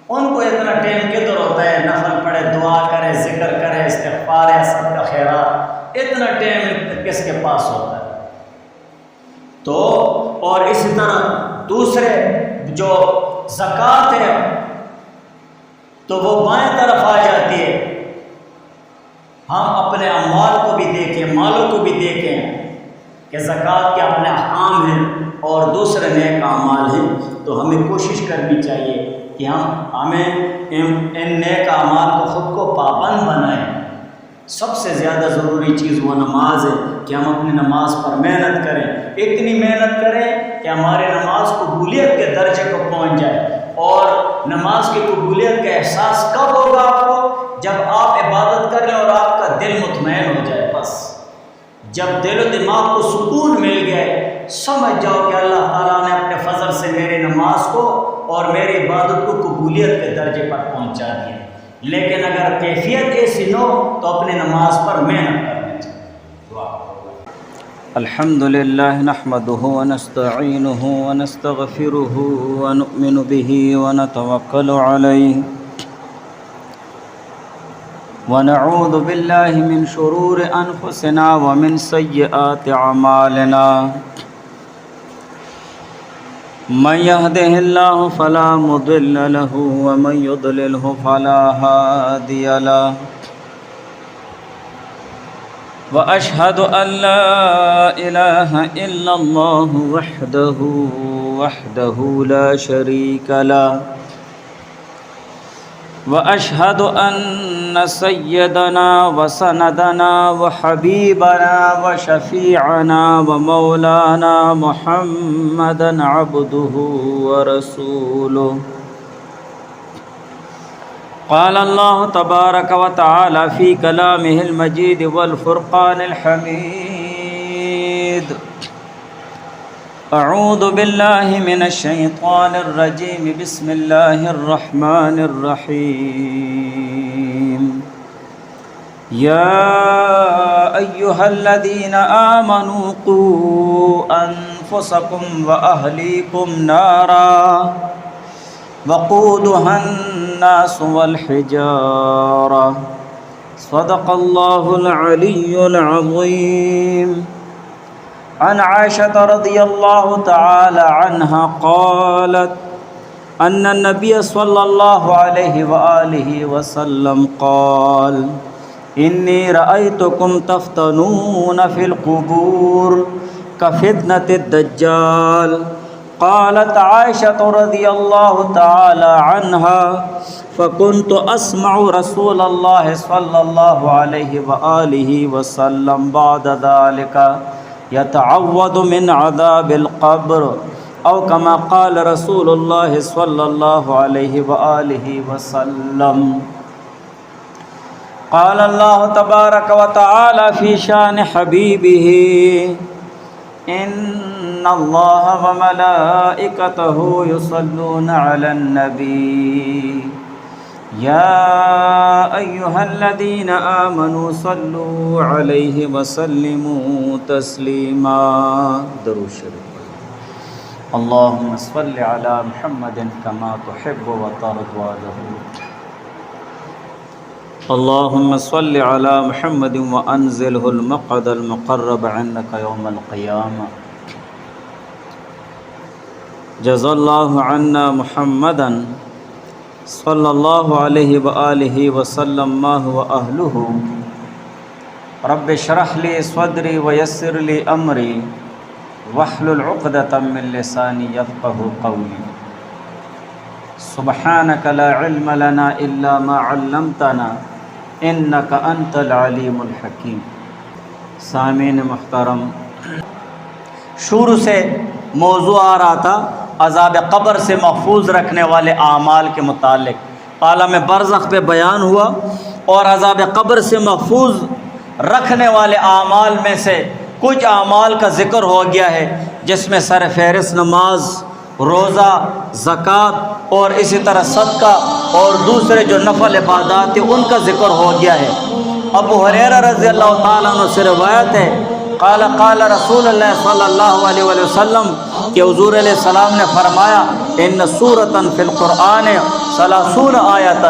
ان کو اتنا ٹائم کدھر ہوتا ہے، نفل پڑھے، دعا کرے، ذکر کرے، استغفار ہے، سب کا خیرات، اتنا ٹائم کس کے پاس ہوتا ہے؟ تو اور اسی طرح دوسرے جو زکوٰۃ ہے تو وہ بائیں طرف آ جاتی ہے۔ ہم اپنے اموال کو بھی دیکھیں، مالوں کو بھی دیکھیں کہ زکوٰۃ کے اپنے احکام ہیں اور دوسرے نیک اعمال ہیں، تو ہمیں کوشش کرنی چاہیے کہ ہمیں ان نیک اعمال کو خود کو پابند بنائیں۔ سب سے زیادہ ضروری چیز وہ نماز ہے کہ ہم اپنی نماز پر محنت کریں، اتنی محنت کریں کہ ہمارے نماز قبولیت کے درجے کو پہنچ جائے۔ اور نماز کی قبولیت کا احساس کب ہوگا آپ کو؟ جب آپ عبادت کریں اور آپ کا دل مطمئن ہو جائے۔ بس جب دل و دماغ کو سکون مل گئے، سمجھ جاؤ کہ اللہ تعالیٰ نے اپنے فضل سے میری نماز کو اور میری عبادت کو قبولیت کے درجے پر پہنچا دیا۔ لیکن اگر کیفیت ایسی نہ ہو تو اپنی نماز پر محنت کرنی چاہیے۔ الحمدللہ نحمده ونستعینه ونستغفره ونؤمن به ونتوکل علیہ ونعوذ باللہ من شرور انفسنا ومن سیئات اعمالنا من يهده الله فلا مضل له ومن يضلله فلا هادي له وأشهد أن لا إله إلا الله وحده لا شريك له وأشهد أن سيدنا وسندنا وحبيبنا وشفيعنا ومولانا محمدا عبده ورسوله قال الله تبارك وتعالى في كلامه المجيد والفرقان الحميد أعوذ بالله من الشيطان الرجيم بسم الله الرحمن الرحيم يا أيها الذين آمنوا قوا أنفسكم وأهليكم نارا وقودها الناس والحجارة صدق الله العلي العظيم عن عائشة رضي الله تعالى عنها قالت أن النبي صلى الله عليه وآله وسلم قال إني رأيتكم تفتنون في القبور كفتنة الدجال قالت عائشة رضي الله تعالى عنها فكنت أسمع رسول الله صلى الله عليه وآله وسلم بعد ذلك يتعوذ من عذاب القبر أو كما قال رسول الله صلى الله عليه وآله وسلم قال الله تبارك وتعالى في شان حبيبه إن الله وملائكته يصلون على النبي يا أيها الذين آمنوا صلوا عليه وسلموا تسليما درود شریف اللهم صل على محمد كما تحب وترضى له اللهم صل على محمد وأنزله المقعد المقرب عندك يوم القيامة جزا الله عنا محمدا صلى الله عليه وآله وسلم ما هو أهله رب اشرح لي صدري ويسر لي أمري واحلل عقدة من لساني يفقه قولي سبحانك لا علم لنا إلا ما علمتنا إنك أنت العليم الحكيم سامعین محترم، شروع سے موضوع آ رہا تھا عذاب قبر سے محفوظ رکھنے والے اعمال کے متعلق۔ عالم برزخ پہ بیان ہوا اور عذاب قبر سے محفوظ رکھنے والے اعمال میں سے کچھ اعمال کا ذکر ہو گیا ہے، جس میں سر فہرست نماز، روزہ، زکوٰۃ اور اسی طرح صدقہ اور دوسرے جو نفل عبادات ہیں ان کا ذکر ہو گیا ہے۔ ابو ہریرہ رضی اللہ تعالیٰ عنہ سے روایت ہے قال قال رسول اللہ صلی اللہ علیہ وآلہ وسلم کہ حضور علیہ السلام نے فرمایا ان سورۃ فی القرآن 30 آیۃ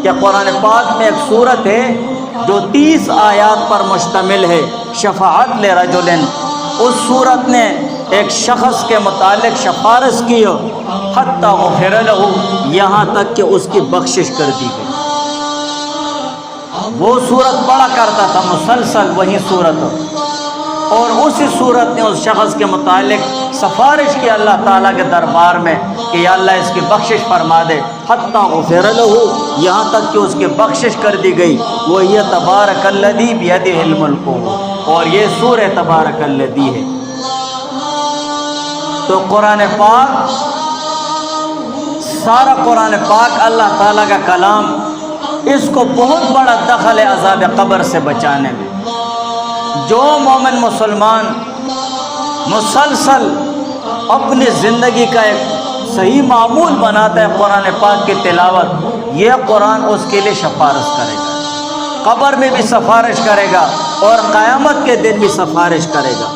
کہ قرآن پاک میں ایک سورت ہے جو 30 آیات پر مشتمل ہے شفاعت لرجل اس سورت نے ایک شخص کے متعلق سفارش کی حتی غفر لہ یہاں تک کہ اس کی بخشش کر دی گئی وہ سورت پڑھا کرتا تھا مسلسل وہی سورت اور اسی صورت نے اس شخص کے متعلق سفارش کی اللہ تعالیٰ کے دربار میں کہ یا اللہ اس کی بخشش فرما دے حتی غفر لہ یہاں تک کہ اس کی بخشش کر دی گئی وہ یہ تبارک الذی بیدہ الملک اور یہ سورہ تبارک الذی ہے۔ تو قرآن پاک سارا قرآن پاک اللہ تعالیٰ کا کلام اس کو بہت بڑا دخل ہے عذاب قبر سے بچانے میں۔ جو مومن مسلمان مسلسل اپنی زندگی کا ایک صحیح معمول بناتا ہے قرآن پاک کی تلاوت یہ قرآن اس کے لیے سفارش کرے گا، قبر میں بھی سفارش کرے گا اور قیامت کے دن بھی سفارش کرے گا۔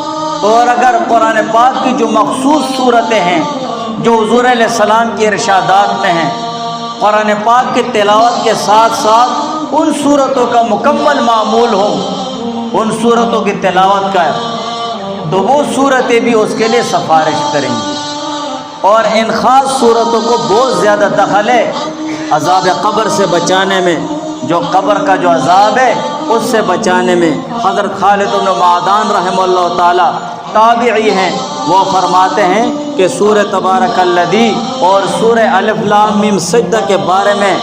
اور اگر قرآن پاک کی جو مخصوص صورتیں ہیں جو حضور علیہ السلام کی ارشادات میں ہیں قرآن پاک کی تلاوت کے ساتھ ساتھ ان صورتوں کا مکمل معمول ہو ان صورتوں کی تلاوت کا تو وہ صورتیں بھی اس کے لیے سفارش کریں گی۔ اور ان خاص صورتوں کو بہت زیادہ دخل ہے عذاب قبر سے بچانے میں، جو قبر کا جو عذاب ہے اس سے بچانے میں۔ حضرت خالد بن معدان رحمہ اللہ تعالی تابعی ہیں، وہ فرماتے ہیں کہ سورہ تبارک الذی اور سورہ الف لام میم سجدہ کے بارے میں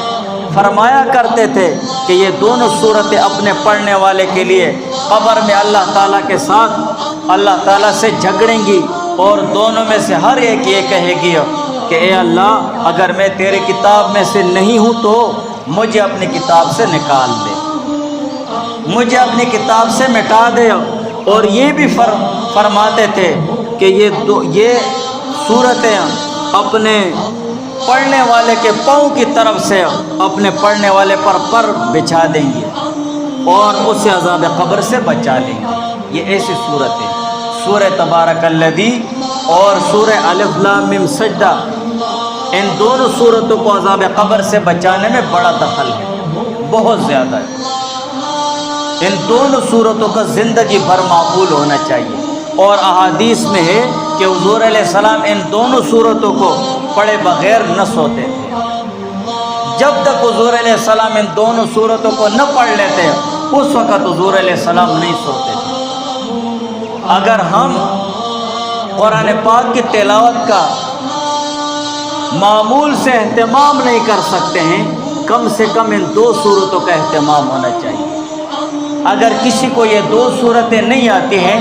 فرمایا کرتے تھے کہ یہ دونوں صورتیں اپنے پڑھنے والے کے لیے قبر میں اللہ تعالیٰ کے ساتھ اللہ تعالیٰ سے جھگڑیں گی اور دونوں میں سے ہر ایک یہ کہے گی کہ اے اللہ اگر میں تیرے کتاب میں سے نہیں ہوں تو مجھے اپنی کتاب سے نکال دے، مجھے اپنی کتاب سے مٹا دے۔ اور یہ بھی فرماتے تھے کہ یہ صورتیں اپنے پڑھنے والے کے پاؤں کی طرف سے اپنے پڑھنے والے پر بچھا دیں گے اور اسے عذاب قبر سے بچا لیں گے۔ یہ ایسی صورت ہے سورہ تبارک الذی اور سورہ الف لام میم سجدہ، ان دونوں صورتوں کو عذاب قبر سے بچانے میں بڑا دخل ہے، بہت زیادہ ہے۔ ان دونوں صورتوں کا زندگی بھر معقول ہونا چاہیے۔ اور احادیث میں ہے کہ حضور علیہ السلام ان دونوں صورتوں کو پڑھے بغیر نہ سوتے تھے، جب تک حضور علیہ السلام ان دونوں صورتوں کو نہ پڑھ لیتے اس وقت حضور علیہ السلام نہیں سوتے تھے۔ اگر ہم قرآن پاک کی تلاوت کا معمول سے اہتمام نہیں کر سکتے ہیں کم سے کم ان 2 صورتوں کا اہتمام ہونا چاہیے۔ اگر کسی کو یہ 2 صورتیں نہیں آتی ہیں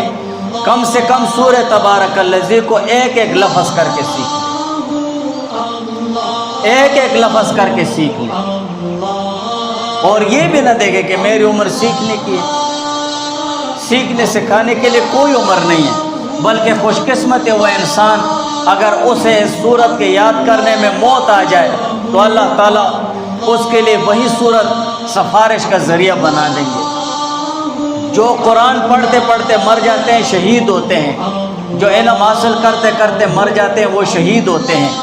کم سے کم سورہ تبارک الذی کو ایک ایک لفظ کر کے سیکھ لیں، ایک ایک لفظ کر کے سیکھ لیں۔ اور یہ بھی نہ دیکھیں کہ میری عمر سیکھنے کی ہے، سیکھنے سکھانے کے لیے کوئی عمر نہیں ہے، بلکہ خوش قسمت ہے وہ انسان اگر اسے اس صورت کے یاد کرنے میں موت آ جائے تو اللہ تعالیٰ اس کے لیے وہی صورت سفارش کا ذریعہ بنا دیں گے۔ جو قرآن پڑھتے پڑھتے مر جاتے ہیں شہید ہوتے ہیں، جو علم حاصل کرتے کرتے مر جاتے ہیں وہ شہید ہوتے ہیں۔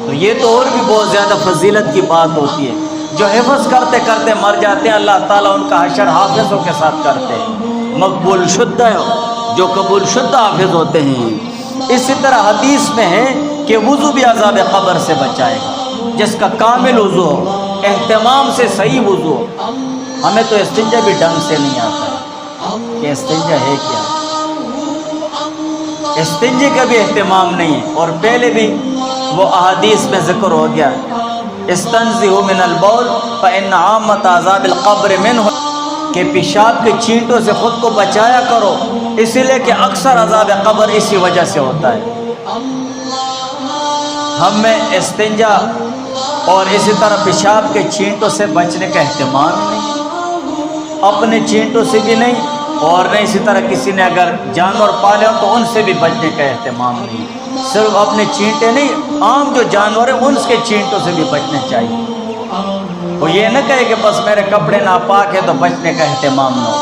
تو یہ تو اور بھی بہت زیادہ فضیلت کی بات ہوتی ہے۔ جو حفظ کرتے کرتے مر جاتے ہیں اللہ تعالیٰ ان کا حشر حافظوں کے ساتھ کرتے ہیں، مقبول شدہ جو قبول شدہ حافظ ہوتے ہیں۔ اسی طرح حدیث میں ہے کہ وضو بھی عذاب قبر سے بچائے گا، جس کا کامل وضو ہو، اہتمام سے صحیح وضو ہو۔ ہمیں تو استنجا بھی ڈھنگ سے نہیں آتا کہ استنجا ہے کیا، استنجے کا بھی اہتمام نہیں ہے۔ اور پہلے بھی وہ احادیث میں ذکر ہو گیا استنزہوا من البول فإن عامۃ عذاب القبر منہ، کہ پیشاب کے چھینٹوں سے خود کو بچایا کرو، اسی لیے کہ اکثر عذاب قبر اسی وجہ سے ہوتا ہے۔ ہم میں استنجا اور اسی طرح پیشاب کے چھینٹوں سے بچنے کا اہتمام نہیں، اپنے چھینٹوں سے بھی نہیں، اور نہ اسی طرح کسی نے اگر جانور پالے ہوں تو ان سے بھی بچنے کا اہتمام نہیں۔ صرف اپنے چھینٹے نہیں، عام جو جانور ہیں ان کے چھینٹوں سے بھی بچنے چاہیے۔ وہ یہ نہ کہے کہ بس میرے کپڑے ناپاک ہے تو بچنے کا اہتمام نہ ہو،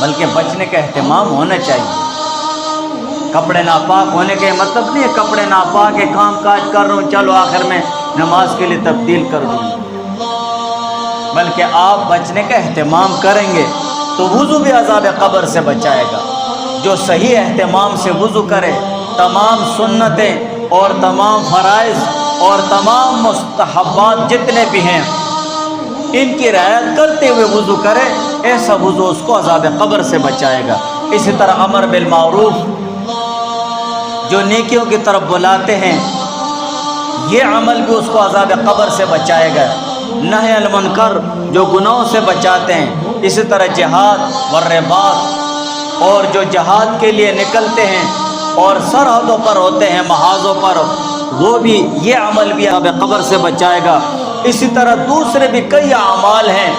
بلکہ بچنے کا اہتمام ہونا چاہیے۔ کپڑے ناپاک ہونے کا مطلب نہیں ہے کپڑے ناپاک ہے، کام کاج کر رہا ہوں چلو آخر میں نماز کے لیے تبدیل کر دوں، بلکہ آپ بچنے کا اہتمام کریں گے تو وضو بھی عذاب قبر سے بچائے گا۔ جو صحیح اہتمام سے وضو کرے، تمام سنتیں اور تمام فرائض اور تمام مستحبات جتنے بھی ہیں ان کی رعایت کرتے ہوئے وضو کرے، ایسا وضو اس کو عذاب قبر سے بچائے گا۔ اسی طرح امر بالمعروف، جو نیکیوں کی طرف بلاتے ہیں، یہ عمل بھی اس کو عذاب قبر سے بچائے گا۔ نہی عن المنکر، جو گناہوں سے بچاتے ہیں، اسی طرح جہاد والرباط، اور جو جہاد کے لیے نکلتے ہیں اور سرحدوں پر ہوتے ہیں، محاذوں پر، وہ بھی یہ عمل بھی عذاب قبر سے بچائے گا۔ اسی طرح دوسرے بھی کئی اعمال ہیں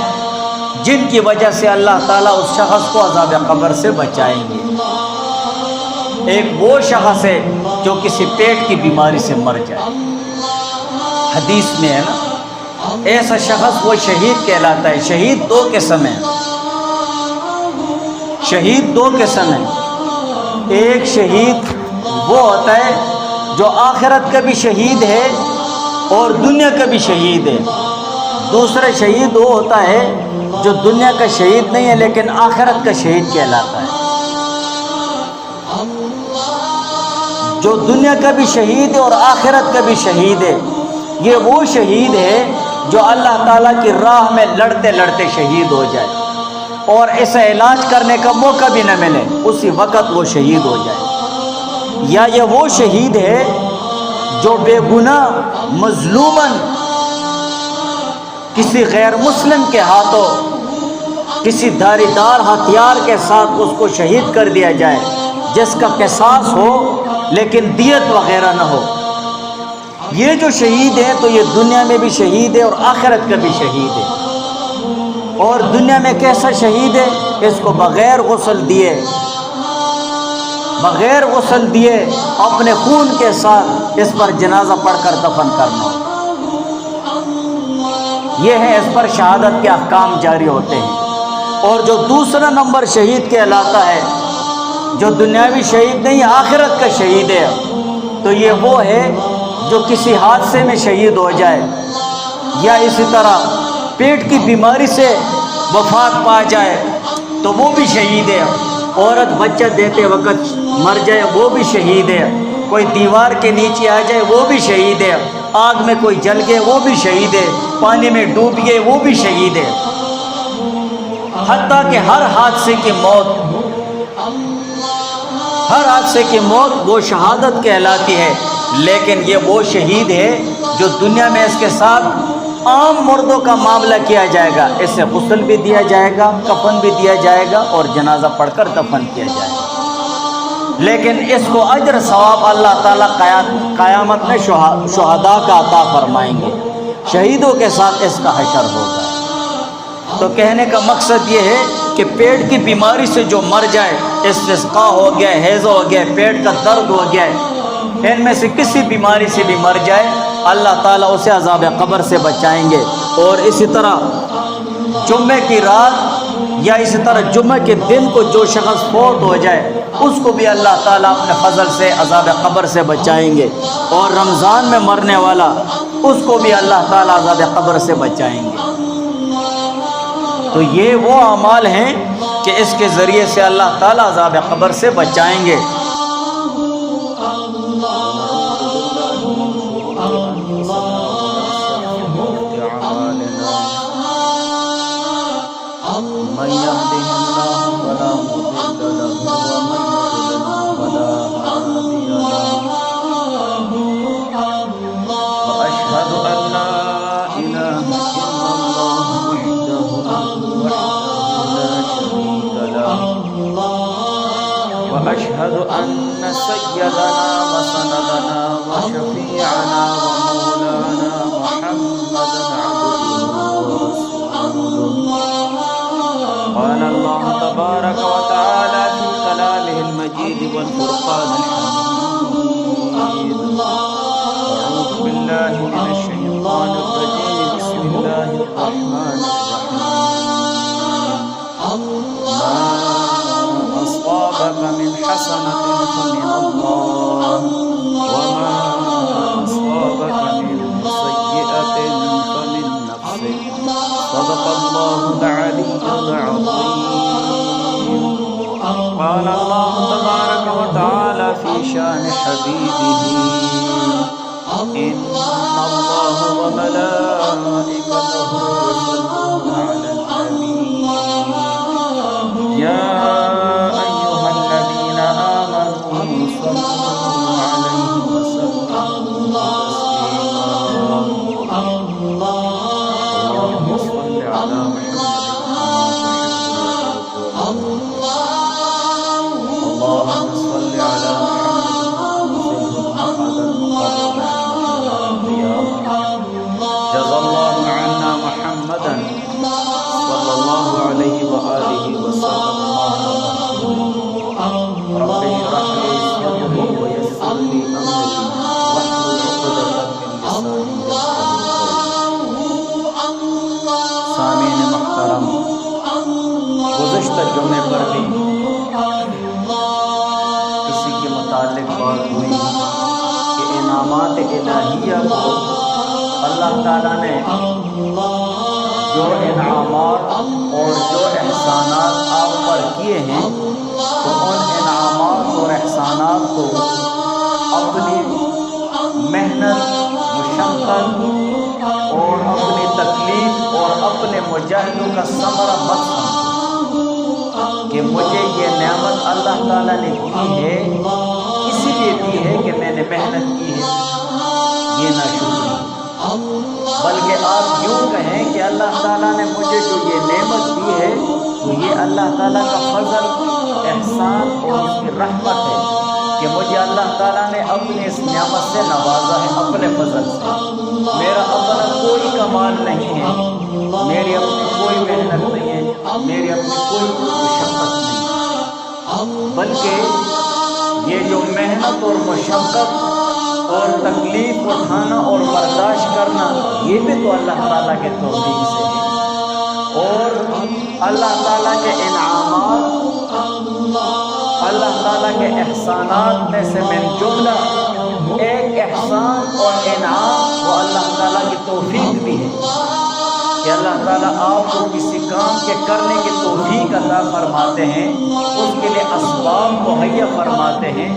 جن کی وجہ سے اللہ تعالیٰ اس شخص کو عذاب قبر سے بچائیں گے۔ ایک وہ شخص ہے جو کسی پیٹ کی بیماری سے مر جائے، حدیث میں ہے نا، ایسا شخص وہ شہید کہلاتا ہے۔ شہید دو قسم ہیں، شہید دو قسم ہیں۔ ایک شہید وہ ہوتا ہے جو آخرت کا بھی شہید ہے اور دنیا کا بھی شہید ہے۔ دوسرا شہید وہ ہوتا ہے جو دنیا کا شہید نہیں ہے لیکن آخرت کا شہید کہلاتا ہے۔ جو دنیا کا بھی شہید ہے اور آخرت کا بھی شہید ہے، یہ وہ شہید ہے جو اللہ تعالیٰ کی راہ میں لڑتے لڑتے شہید ہو جائے اور ایسا علاج کرنے کا موقع بھی نہ ملے، اسی وقت وہ شہید ہو جائے۔ یا یہ وہ شہید ہے جو بے گناہ مظلوماً کسی غیر مسلم کے ہاتھوں کسی دھاری دار ہتھیار کے ساتھ اس کو شہید کر دیا جائے، جس کا قصاص ہو لیکن دیت وغیرہ نہ ہو۔ یہ جو شہید ہے تو یہ دنیا میں بھی شہید ہے اور آخرت کا بھی شہید ہے۔ اور دنیا میں کیسا شہید ہے؟ اس کو بغیر غسل دیے اپنے خون کے ساتھ اس پر جنازہ پڑھ کر دفن کرنا، یہ ہے اس پر شہادت کے احکام جاری ہوتے ہیں۔ اور جو دوسرا نمبر شہید کہلاتا ہے، جو دنیاوی شہید نہیں آخرت کا شہید ہے، تو یہ وہ ہے جو کسی حادثے میں شہید ہو جائے، یا اسی طرح پیٹ کی بیماری سے وفات پا جائے تو وہ بھی شہید ہے۔ عورت بچہ دیتے وقت مر جائے وہ بھی شہید ہے۔ کوئی دیوار کے نیچے آ جائے وہ بھی شہید ہے۔ آگ میں کوئی جل گئے وہ بھی شہید ہے۔ پانی میں ڈوب گئے وہ بھی شہید ہے۔ حتیٰ کہ ہر حادثے کی موت وہ شہادت کہلاتی ہے، لیکن یہ وہ شہید ہے جو دنیا میں اس کے ساتھ عام مردوں کا معاملہ کیا جائے گا، اسے غسل بھی دیا جائے گا، کفن بھی دیا جائے گا اور جنازہ پڑھ کر دفن کیا جائے گا، لیکن اس کو اجر ثواب اللہ تعالیٰ قیامت میں شہداء کا عطا فرمائیں گے، شہیدوں کے ساتھ اس کا حشر ہوگا۔ تو کہنے کا مقصد یہ ہے کہ پیٹ کی بیماری سے جو مر جائے، استسقاء ہو گیا، ہیضہ ہو گیا، پیٹ کا درد ہو گیا، ان میں سے کسی بیماری سے بھی مر جائے، اللہ تعالیٰ اسے عذاب قبر سے بچائیں گے۔ اور اسی طرح جمعے کی رات یا اسی طرح جمعے کے دن کو جو شخص فوت ہو جائے اس کو بھی اللہ تعالیٰ اپنے فضل سے عذاب قبر سے بچائیں گے، اور رمضان میں مرنے والا اس کو بھی اللہ تعالیٰ عذاب قبر سے بچائیں گے۔ تو یہ وہ اعمال ہیں کہ اس کے ذریعے سے اللہ تعالیٰ عذاب قبر سے بچائیں گے۔ من يهده الله فلا مضل له ومن يضلل فلا هادي له، وأشهد أن لا إله إلا الله وحده لا شريك له، وأشهد أن سيدنا وسندنا وشفيعنا ومولانا محمدا عبده ورسوله۔ قال الله تبارك وتعالى في كلامه المجيد والفرقان الحميد، أعوذ بالله من الشيطان الرجيم، بسم الله الرحمن الرحمن الرحيم ما أصابك من حسنة فمن الله وما أصابك من سيئة فمن نفسك صدق الله العلي العظيم. قال الله تبارك وتعالى في شان حبيبه إن الله وملائكته يصلون على النبي يا أيها الذين آمنوا صلوا عليه وسلموا تسليما. اللهم صل على محمد اللهم صل على جزا الله عنا محمدا صلى الله عليه وآله وسلم. رب اشرح لي صدري ويسر لي أمري واحلل عقدة من لساني يفقهوا قولي. سامعین محترم، گزشتہ جمعے پر بھی اسی کے متعلق بات ہوئی کہ انعامات الہیہ کو اللہ تعالیٰ نے جو انعامات اور جو احسانات آپ پر کیے ہیں تو ان انعامات اور احسانات کو اپنی محنت، مشقت اور اپنی تکلیف اور اپنے مجاہدوں کا ثمرہ مت سمجھو کہ مجھے یہ نعمت اللہ تعالیٰ نے دی ہے اسی لیے دی ہے کہ میں نے محنت کی ہے، یہ نہ شکریہ. بلکہ آپ یوں کہیں کہ اللہ تعالیٰ نے مجھے جو یہ نعمت دی ہے تو یہ اللہ تعالیٰ کا فضل، احسان اور اس کی رحمت ہے کہ مجھے اللہ تعالیٰ نے اپنی اس نعمت سے نوازا ہے اپنے فضل سے. میرا اپنا کوئی کمال نہیں ہے، میری اپنی کوئی محنت نہیں ہے، میری اپنی کوئی مشقت نہیں ہے، بلکہ یہ جو محنت اور مشقت اور تکلیف اٹھانا اور برداشت کرنا یہ بھی تو اللہ تعالیٰ کے توفیق سے ہے. اور اللہ تعالیٰ کے انعامات، اللہ تعالیٰ کے احسانات میں سے من جملہ ایک احسان اور انعام وہ اللہ تعالیٰ کی توفیق بھی ہے کہ اللہ تعالیٰ آپ کو کسی کام کے کرنے کی توفیق عطا فرماتے ہیں، اس کے لیے اسباب مہیا فرماتے ہیں.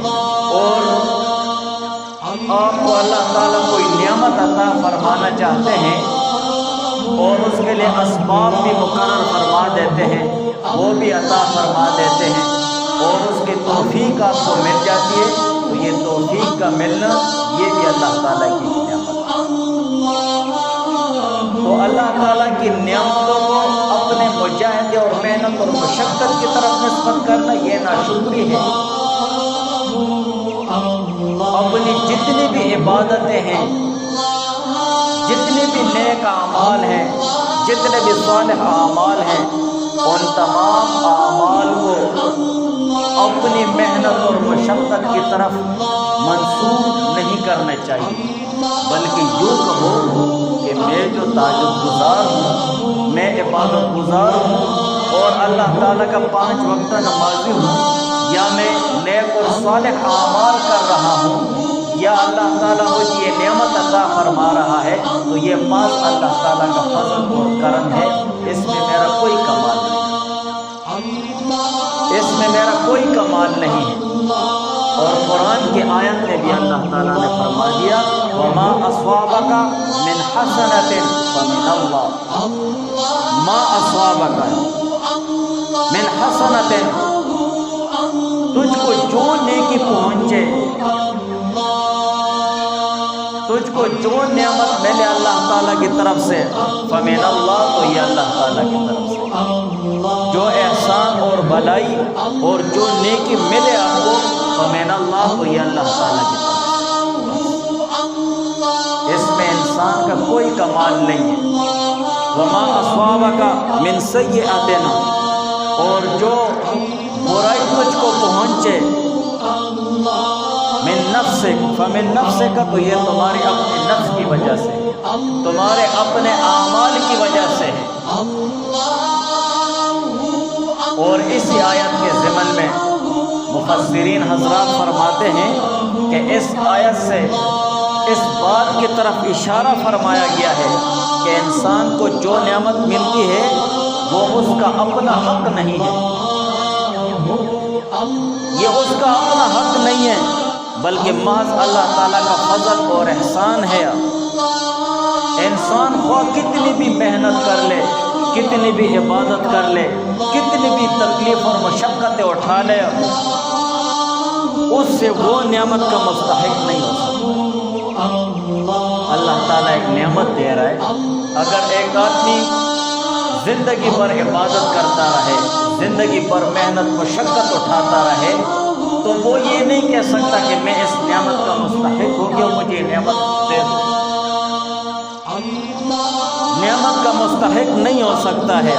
اور آپ کو اللہ تعالیٰ کوئی نعمت عطا فرمانا چاہتے ہیں اور اس کے لیے اسباب بھی مقرر فرما دیتے ہیں، وہ بھی عطا فرما دیتے ہیں اور اس کی توفیق آپ کو مل جاتی ہے. تو یہ توفیق کا ملنا یہ بھی اللہ تعالیٰ کی نعمت ہے. تو اللہ تعالیٰ کی نعمتوں کو اپنے مجاہدے اور محنت اور مشقت کی طرف نسبت کرنا یہ ناشکری ہے. اپنی جتنی بھی عبادتیں ہیں، جتنے بھی نیک اعمال ہیں، جتنے بھی صالح اعمال ہیں، ان تمام اعمال کو اپنی محنت اور مشقت کی طرف منسوب نہیں کرنا چاہیے، بلکہ یوں کہو کہ میں جو تہجد گزار ہوں، میں عبادت گزار ہوں اور اللہ تعالیٰ کا 5 وقتہ نمازی ہوں، یا میں نیک اور صالح اعمال کر رہا ہوں، یا اللہ تعالیٰ مجھے یہ نعمت عطا فرما رہا ہے، تو یہ محض اللہ تعالیٰ کا فضل اور کرم ہے. اس میں میرا کوئی کمال نہیں، اس میں میرا کوئی کمال نہیں ہے. اور قرآن کی آیت میں بھی اللہ تعالیٰ نے فرما دیا وَمَا أَصْوَابَكَ مِنْ حَسَنَةٍ فَمِنَ اللَّهِ. مَا أَصْوَابَكَ مِنْ حَسَنَةٍ، تجھ کو جو نیکی پہنچے، تجھ کو جو نعمت ملے اللہ تعالیٰ کی طرف سے، فَمِنَ اللَّهِ، تو یہ اللہ تعالیٰ کی طرف سے. جو احسان اور بھلائی اور جو نیکی ملے آپ کو، فَمِنَ اللَّهِ، تو یہ اللہ تعالیٰ کی طرف سے. اس میں انسان کا کوئی کمال نہیں ہے. وَمَا أَصْوَابَكَ مِنْ سَيِّئَةٍ، اور جو برائی تجھ کو پہنچے، من نفس نفسک، فمن نفسک تو یہ تمہاری اپنی نفس کی وجہ سے، تمہارے اپنے اعمال کی وجہ سے ہے۔ اور اسی آیت کے ضمن میں مفسرین حضرات فرماتے ہیں کہ اس آیت سے اس بات کی طرف اشارہ فرمایا گیا ہے کہ انسان کو جو نعمت ملتی ہے وہ اس کا اپنا حق نہیں ہے، یہ اس کا اپنا حق نہیں ہے، بلکہ محض اللہ تعالیٰ کا فضل اور احسان ہے۔ انسان خواہ کتنی بھی محنت کر لے، کتنی بھی عبادت کر لے، کتنی بھی تکلیف اور مشقتیں اٹھا لے، اس سے وہ نعمت کا مستحق نہیں ہو سکتا۔ اللہ تعالیٰ ایک نعمت دے رہا ہے، اگر ایک آدمی زندگی بھر عبادت کرتا رہے، زندگی بھر محنت مشقت اٹھاتا رہے، تو وہ یہ نہیں کہہ سکتا کہ میں اس نعمت کا مستحق ہوں کہ مجھے نعمت دے دو۔ نعمت کا مستحق نہیں ہو سکتا ہے،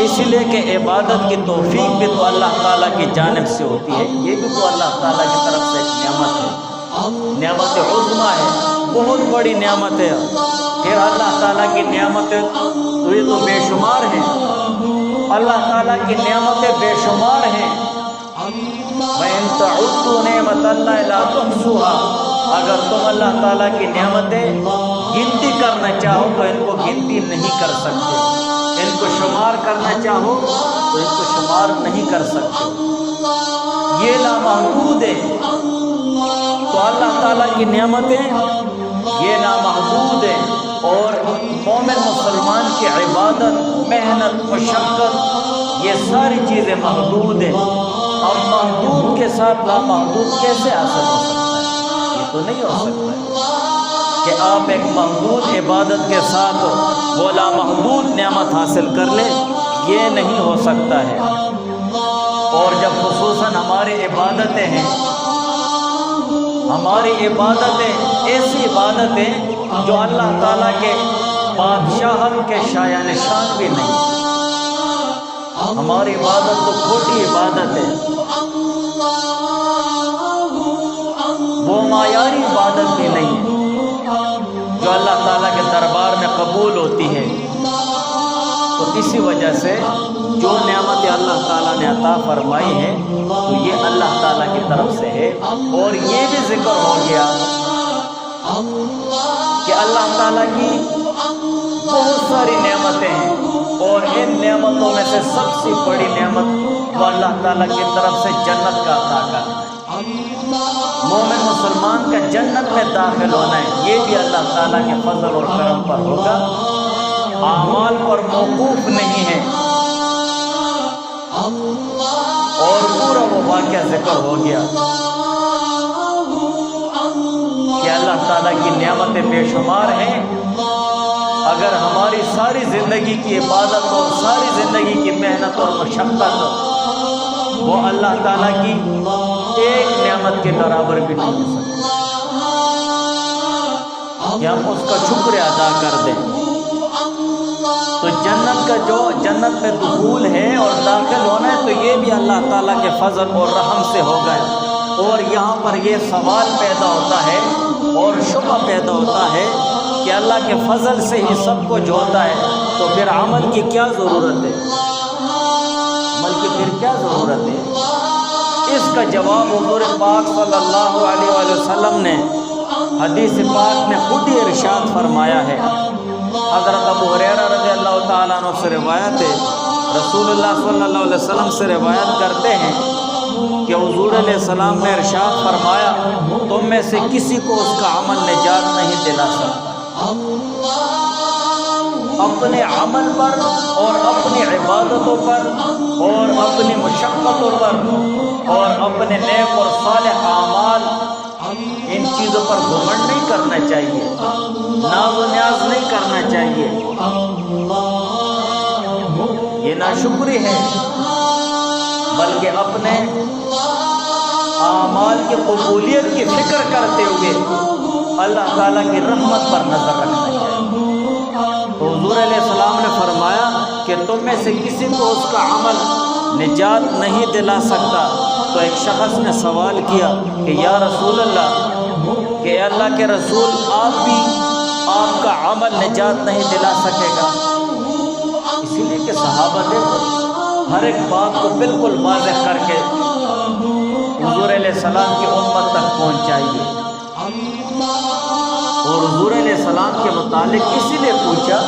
اس لیے کہ عبادت کی توفیق بھی تو اللہ تعالیٰ کی جانب سے ہوتی ہے، یہ بھی تو اللہ تعالیٰ کی طرف سے ایک نعمت ہے، نعمت عظمیٰ ہے، بہت بڑی نعمت ہے۔ پھر اللہ تعالیٰ کی نعمتیں تو یہ تو بے شمار ہیں، اللہ تعالیٰ کی نعمتیں بے شمار ہیں۔ وَإِن تَعُدُّوا نِعْمَتَ اللَّهِ لَا تُحْصُوهَا، اگر تم اللہ تعالیٰ کی نعمتیں گنتی کرنا چاہو تو ان کو گنتی نہیں کر سکتے، ان کو شمار کرنا چاہو تو ان کو شمار نہیں کر سکتے، یہ لامحدود ہے۔ تو اللہ تعالیٰ کی نعمتیں یہ لامحدود ہے، اور مومن مسلمان کی عبادت، محنت، مشقت، یہ ساری چیزیں محدود ہیں۔ اب محدود کے ساتھ لامحدود کیسے حاصل ہو سکتا ہے؟ یہ تو نہیں ہو سکتا ہے کہ آپ ایک محدود عبادت کے ساتھ وہ لامحدود نعمت حاصل کر لیں، یہ نہیں ہو سکتا ہے۔ اور جب خصوصاً ہماری عبادتیں ہیں، ہماری عبادتیں ایسی عبادتیں جو اللہ تعالیٰ کے بادشاہت کے شایع نشان بھی نہیں، ہماری عبادت تو کھوٹی عبادت ہے، وہ معیاری عبادت بھی نہیں ہے جو اللہ تعالیٰ کے دربار میں قبول ہوتی ہے۔ تو اسی وجہ سے جو نعمت اللہ تعالیٰ نے عطا فرمائی ہے تو یہ اللہ تعالیٰ کی طرف سے ہے۔ اور یہ بھی ذکر ہو گیا کہ اللہ تعالیٰ کی بہت ساری نعمتیں ہیں، اور ان نعمتوں میں سے سب سے بڑی نعمت وہ اللہ تعالیٰ کی طرف سے جنت کا عطا کرنا ہے۔ مومن مسلمان کا جنت میں داخل ہونا ہے، یہ بھی اللہ تعالیٰ کے فضل اور کرم پر ہوگا، اعمال پر موقوف نہیں ہے۔ اور پورا وہ واقعہ ذکر ہو گیا کہ اللہ تعالیٰ کی نعمتیں بے شمار ہیں۔ اگر ہماری ساری زندگی کی عبادت اور ساری زندگی کی محنت اور مشقت وہ اللہ تعالیٰ کی ایک نعمت کے برابر بھی نہیں ہو سکتی کہ ہم اس کا شکر ادا کر دیں، تو جنت کا جو جنت میں دخول ہے اور داخل ہونا ہے تو یہ بھی اللہ تعالیٰ کے فضل اور رحم سے ہوگا۔ اور یہاں پر یہ سوال پیدا ہوتا ہے اور شبہ پیدا ہوتا ہے کہ اللہ کے فضل سے ہی سب کچھ ہوتا ہے، تو پھر عمل کی کیا ضرورت ہے؟ عمل کی پھر کیا ضرورت ہے؟ اس کا جواب حضور پاک صلی اللہ علیہ وآلہ وسلم نے حدیث پاک میں خود ہی ارشاد فرمایا ہے۔ حضرت ابو ہریرہ رضی اللہ تعالیٰ عنہ سے روایت ہے، رسول اللہ صلی اللہ علیہ وسلم سے روایت کرتے ہیں کہ حضور علیہ السلام نے ارشاد فرمایا، تم میں سے کسی کو اس کا عمل نجات نہیں دلا سکتا۔ اپنے عمل پر اور اپنی عبادتوں پر اور اپنی مشقتوں پر اور اپنے نیک اور صالح اعمال، ان چیزوں پر گھمنڈ نہیں کرنا چاہیے، ناز و نیاز نہیں کرنا چاہیے، یہ ناشکری ہے، بلکہ اپنے اعمال کی قبولیت کی فکر کرتے ہوئے اللہ تعالیٰ کی رحمت پر نظر رکھنا چاہیے۔ تو حضور علیہ السلام نے فرمایا کہ تم میں سے کسی کو اس کا عمل نجات نہیں دلا سکتا تو ایک شخص نے سوال کیا کہ یا رسول اللہ، کہ اللہ کے رسول آپ کا عمل نجات نہیں دلا سکے گا؟ اسی لیے کہ صحابہ دیکھو ہر ایک بات کو بالکل واضح کر کے حضور علیہ السلام کی امت تک پہنچائیے. اور حضور علیہ السلام کے متعلق اسی لیے پوچھا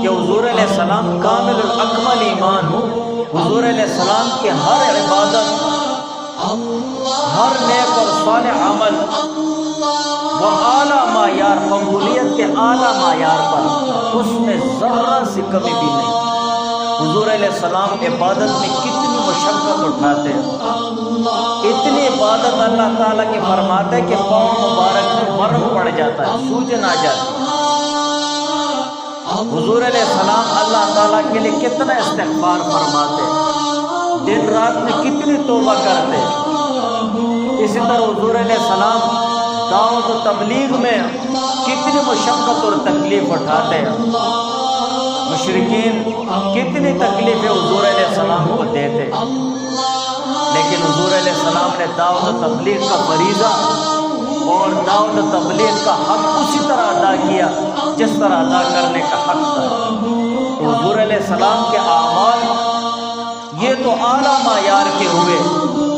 کہ حضور علیہ السلام کامل الاکمل ایمان، حضور علیہ السلام کی ہر عبادت، ہر نیک اور صالح عمل وہ اعلیٰ معیار، قبولیت کے اعلیٰ معیار پر، اس میں ذرہ سی کمی بھی نہیں. حضور علیہ السلام عبادت میں کتنی مشقت اٹھاتے ہیں، اتنی عبادت اللہ تعالیٰ کی فرماتے ہیں کہ پاؤں مبارک میں ورم پڑ جاتا ہے، سوجن آ جاتی ہے. حضور علیہ السلام اللہ تعالیٰ کے لیے کتنا استغفار فرماتے، دن رات میں کتنی توبہ کرتے. اسی طرح حضور علیہ السلام دعوت و تبلیغ میں کتنی مشقت اور تکلیف اٹھاتے ہیں. مشرکین کتنی تکلیفیں حضور علیہ السلام کو دیتے، لیکن حضور علیہ السلام نے دعوت و تبلیغ کا فریضہ اور دعوت و تبلیغ کا حق اسی طرح ادا کیا جس طرح ادا کرنے کا حق تھا. تو حضور علیہ السلام کے اعمال یہ تو اعلیٰ معیار کے ہوئے.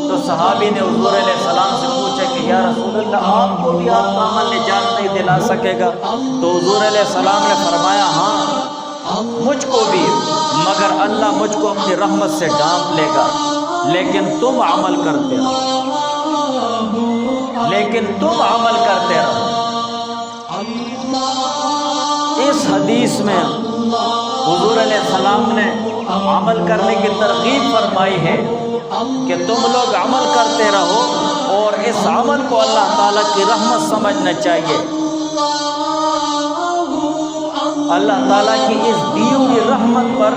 تو صحابی نے حضور علیہ السلام سے پوچھا کہ یا رسول اللہ، آپ کو بھی آپ کا عمل نجات نہیں دلا سکے گا؟ تو حضور علیہ السلام نے فرمایا ہاں مجھ کو بھی، مگر اللہ مجھ کو اپنی رحمت سے ڈانپ لے گا، لیکن تم عمل کرتے رہو، لیکن تم عمل کرتے رہو. اس حدیث میں حضور علیہ السلام نے عمل کرنے کی ترغیب فرمائی ہے کہ تم لوگ عمل کرتے رہو، اور اس عمل کو اللہ تعالیٰ کی رحمت سمجھنا چاہیے. اللہ تعالیٰ کی اس دی ہوئی رحمت پر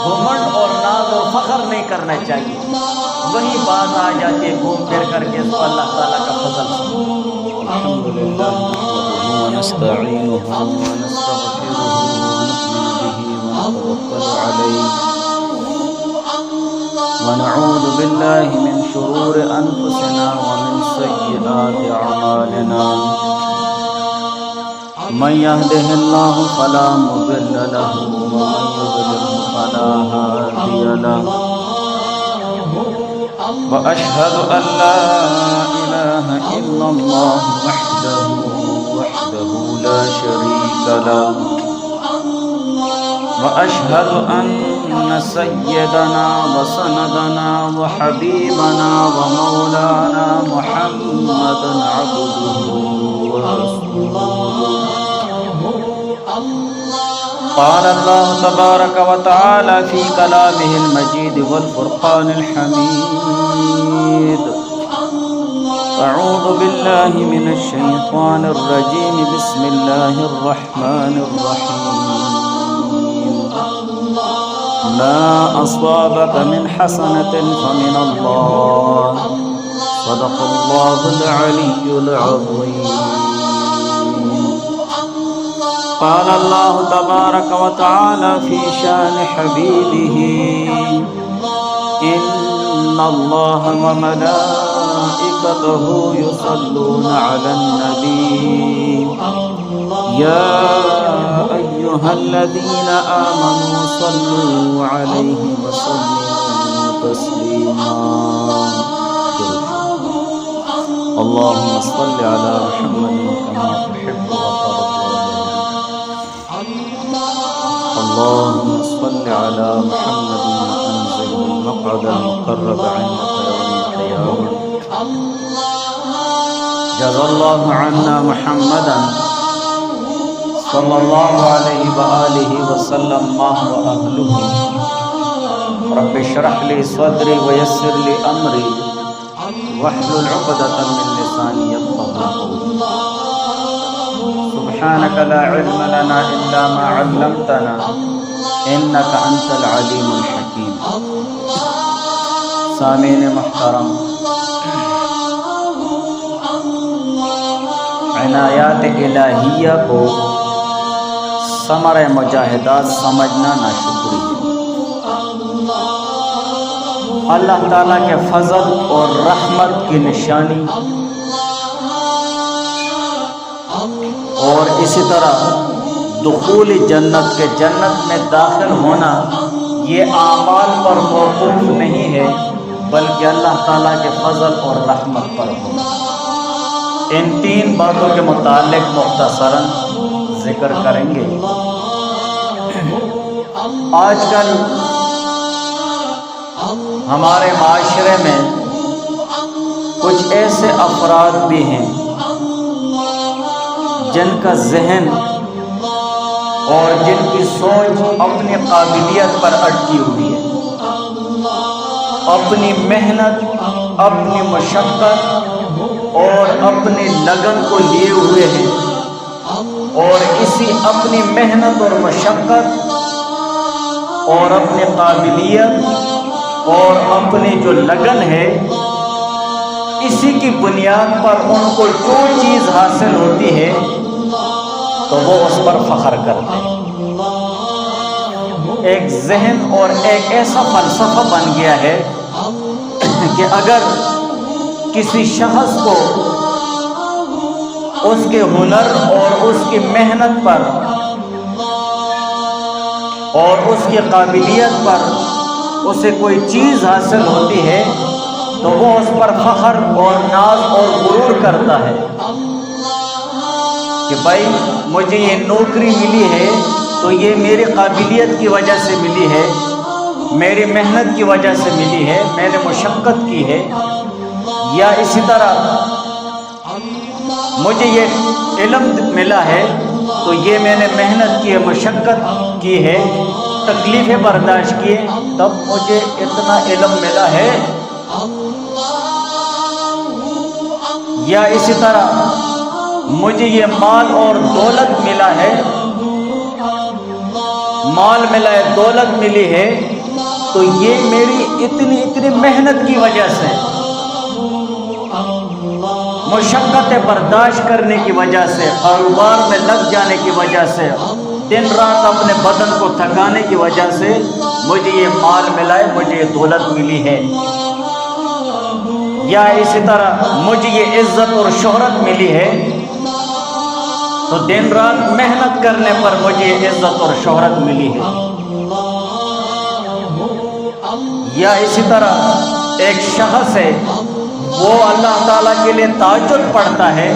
گھمنڈ اور ناز اور فخر نہیں کرنا چاہیے. وہی بات آ جاتی ہے گھوم پھر کر کے اس کو اللہ تعالیٰ کا فضل سے. الحمدللہ ونستعینہ ونستغفرہ ونؤمن به ونتوکل علیہ ونعوذ باللہ من شرور انفسنا ومن سیئات اعمالنا. من يهده الله فلا مضل له ومن يضلل فلا هادي له. وأشهد أن لا إله إلا الله وحده لا شريك له. وأشهد أن سيدنا وسندنا وحبيبنا ومولانا محمدا عبده ورسوله. قال الله تبارك وتعالى في كلامه المجيد والفرقان الحميد. أعوذ بالله من الشيطان الرجيم. بسم الله الرحمن الرحيم. ما أصابك من حسنة فمن الله. صدق الله العلي العظيم. قال الله تبارك وتعالى في شان حبيبه. إن الله وملائكته يصلون على النبي. يا أيها الذين آمنوا صلوا عليه وسلموا تسليما. اللهم صل على محمد كما تحب وترضى. اللهم صل على محمد وأنزل المقعد المقرب عندك يوم القيامة. جزا الله عنا محمدا صلى الله عليه وآله وسلم ما هو أهله. رب اشرح لي صدري ويسر لي أمري واحلل عقدة من لساني يفقهوا قولي. سبحانك لا علم لنا إلا ما علمتنا إنك أنت العليم الحكيم. سامعین محترم، عنایات الہیہ کو ثمر مجاہدات سمجھنا ناشکری ہے. اللہ تعالیٰ کے فضل اور رحمت کی نشانی، اور اسی طرح دخول جنت کے جنت میں داخل ہونا یہ اعمال پر موقوف نہیں ہے، بلکہ اللہ تعالیٰ کے فضل اور رحمت پر ہونا۔ ان تین باتوں کے متعلق مختصراً ذکر کریں گے۔ آج کل ہمارے معاشرے میں کچھ ایسے افراد بھی ہیں جن کا ذہن اور جن کی سوچ اپنی قابلیت پر اٹکی ہوئی ہے، اپنی محنت، اپنی مشقت اور اپنی لگن کو لیے ہوئے ہیں، اور اسی اپنی محنت اور مشقت اور اپنی قابلیت اور اپنی جو لگن ہے، اسی کی بنیاد پر ان کو جو چیز حاصل ہوتی ہے تو وہ اس پر فخر کرتے ہیں۔ ایک ذہن اور ایک ایسا فلسفہ بن گیا ہے کہ اگر کسی شخص کو اس کے ہنر اور اس کی محنت پر اور اس کی قابلیت پر اسے کوئی چیز حاصل ہوتی ہے تو وہ اس پر فخر اور ناز اور غرور کرتا ہے کہ بھائی مجھے یہ نوکری ملی ہے تو یہ میری قابلیت کی وجہ سے ملی ہے، میری محنت کی وجہ سے ملی ہے، میں نے مشقت کی ہے۔ یا اسی طرح مجھے یہ علم ملا ہے تو یہ میں نے محنت کی ہے، مشقت کی ہے، تکلیفیں برداشت کی ہیں، تب مجھے اتنا علم ملا ہے۔ یا اسی طرح مجھے یہ مال اور دولت ملا ہے، مال ملا ہے، دولت ملی ہے، تو یہ میری اتنی محنت کی وجہ سے، مشقتیں برداشت کرنے کی وجہ سے، کاروبار میں لگ جانے کی وجہ سے، دن رات اپنے بدن کو تھکانے کی وجہ سے مجھے یہ مال ملا ہے، مجھے یہ دولت ملی ہے۔ یا اسی طرح مجھے یہ عزت اور شہرت ملی ہے، تو دن رات محنت کرنے پر مجھے یہ عزت اور شہرت ملی ہے۔ یا اسی طرح ایک شخص ہے، وہ اللہ تعالیٰ کے لیے تہجد پڑھتا ہے،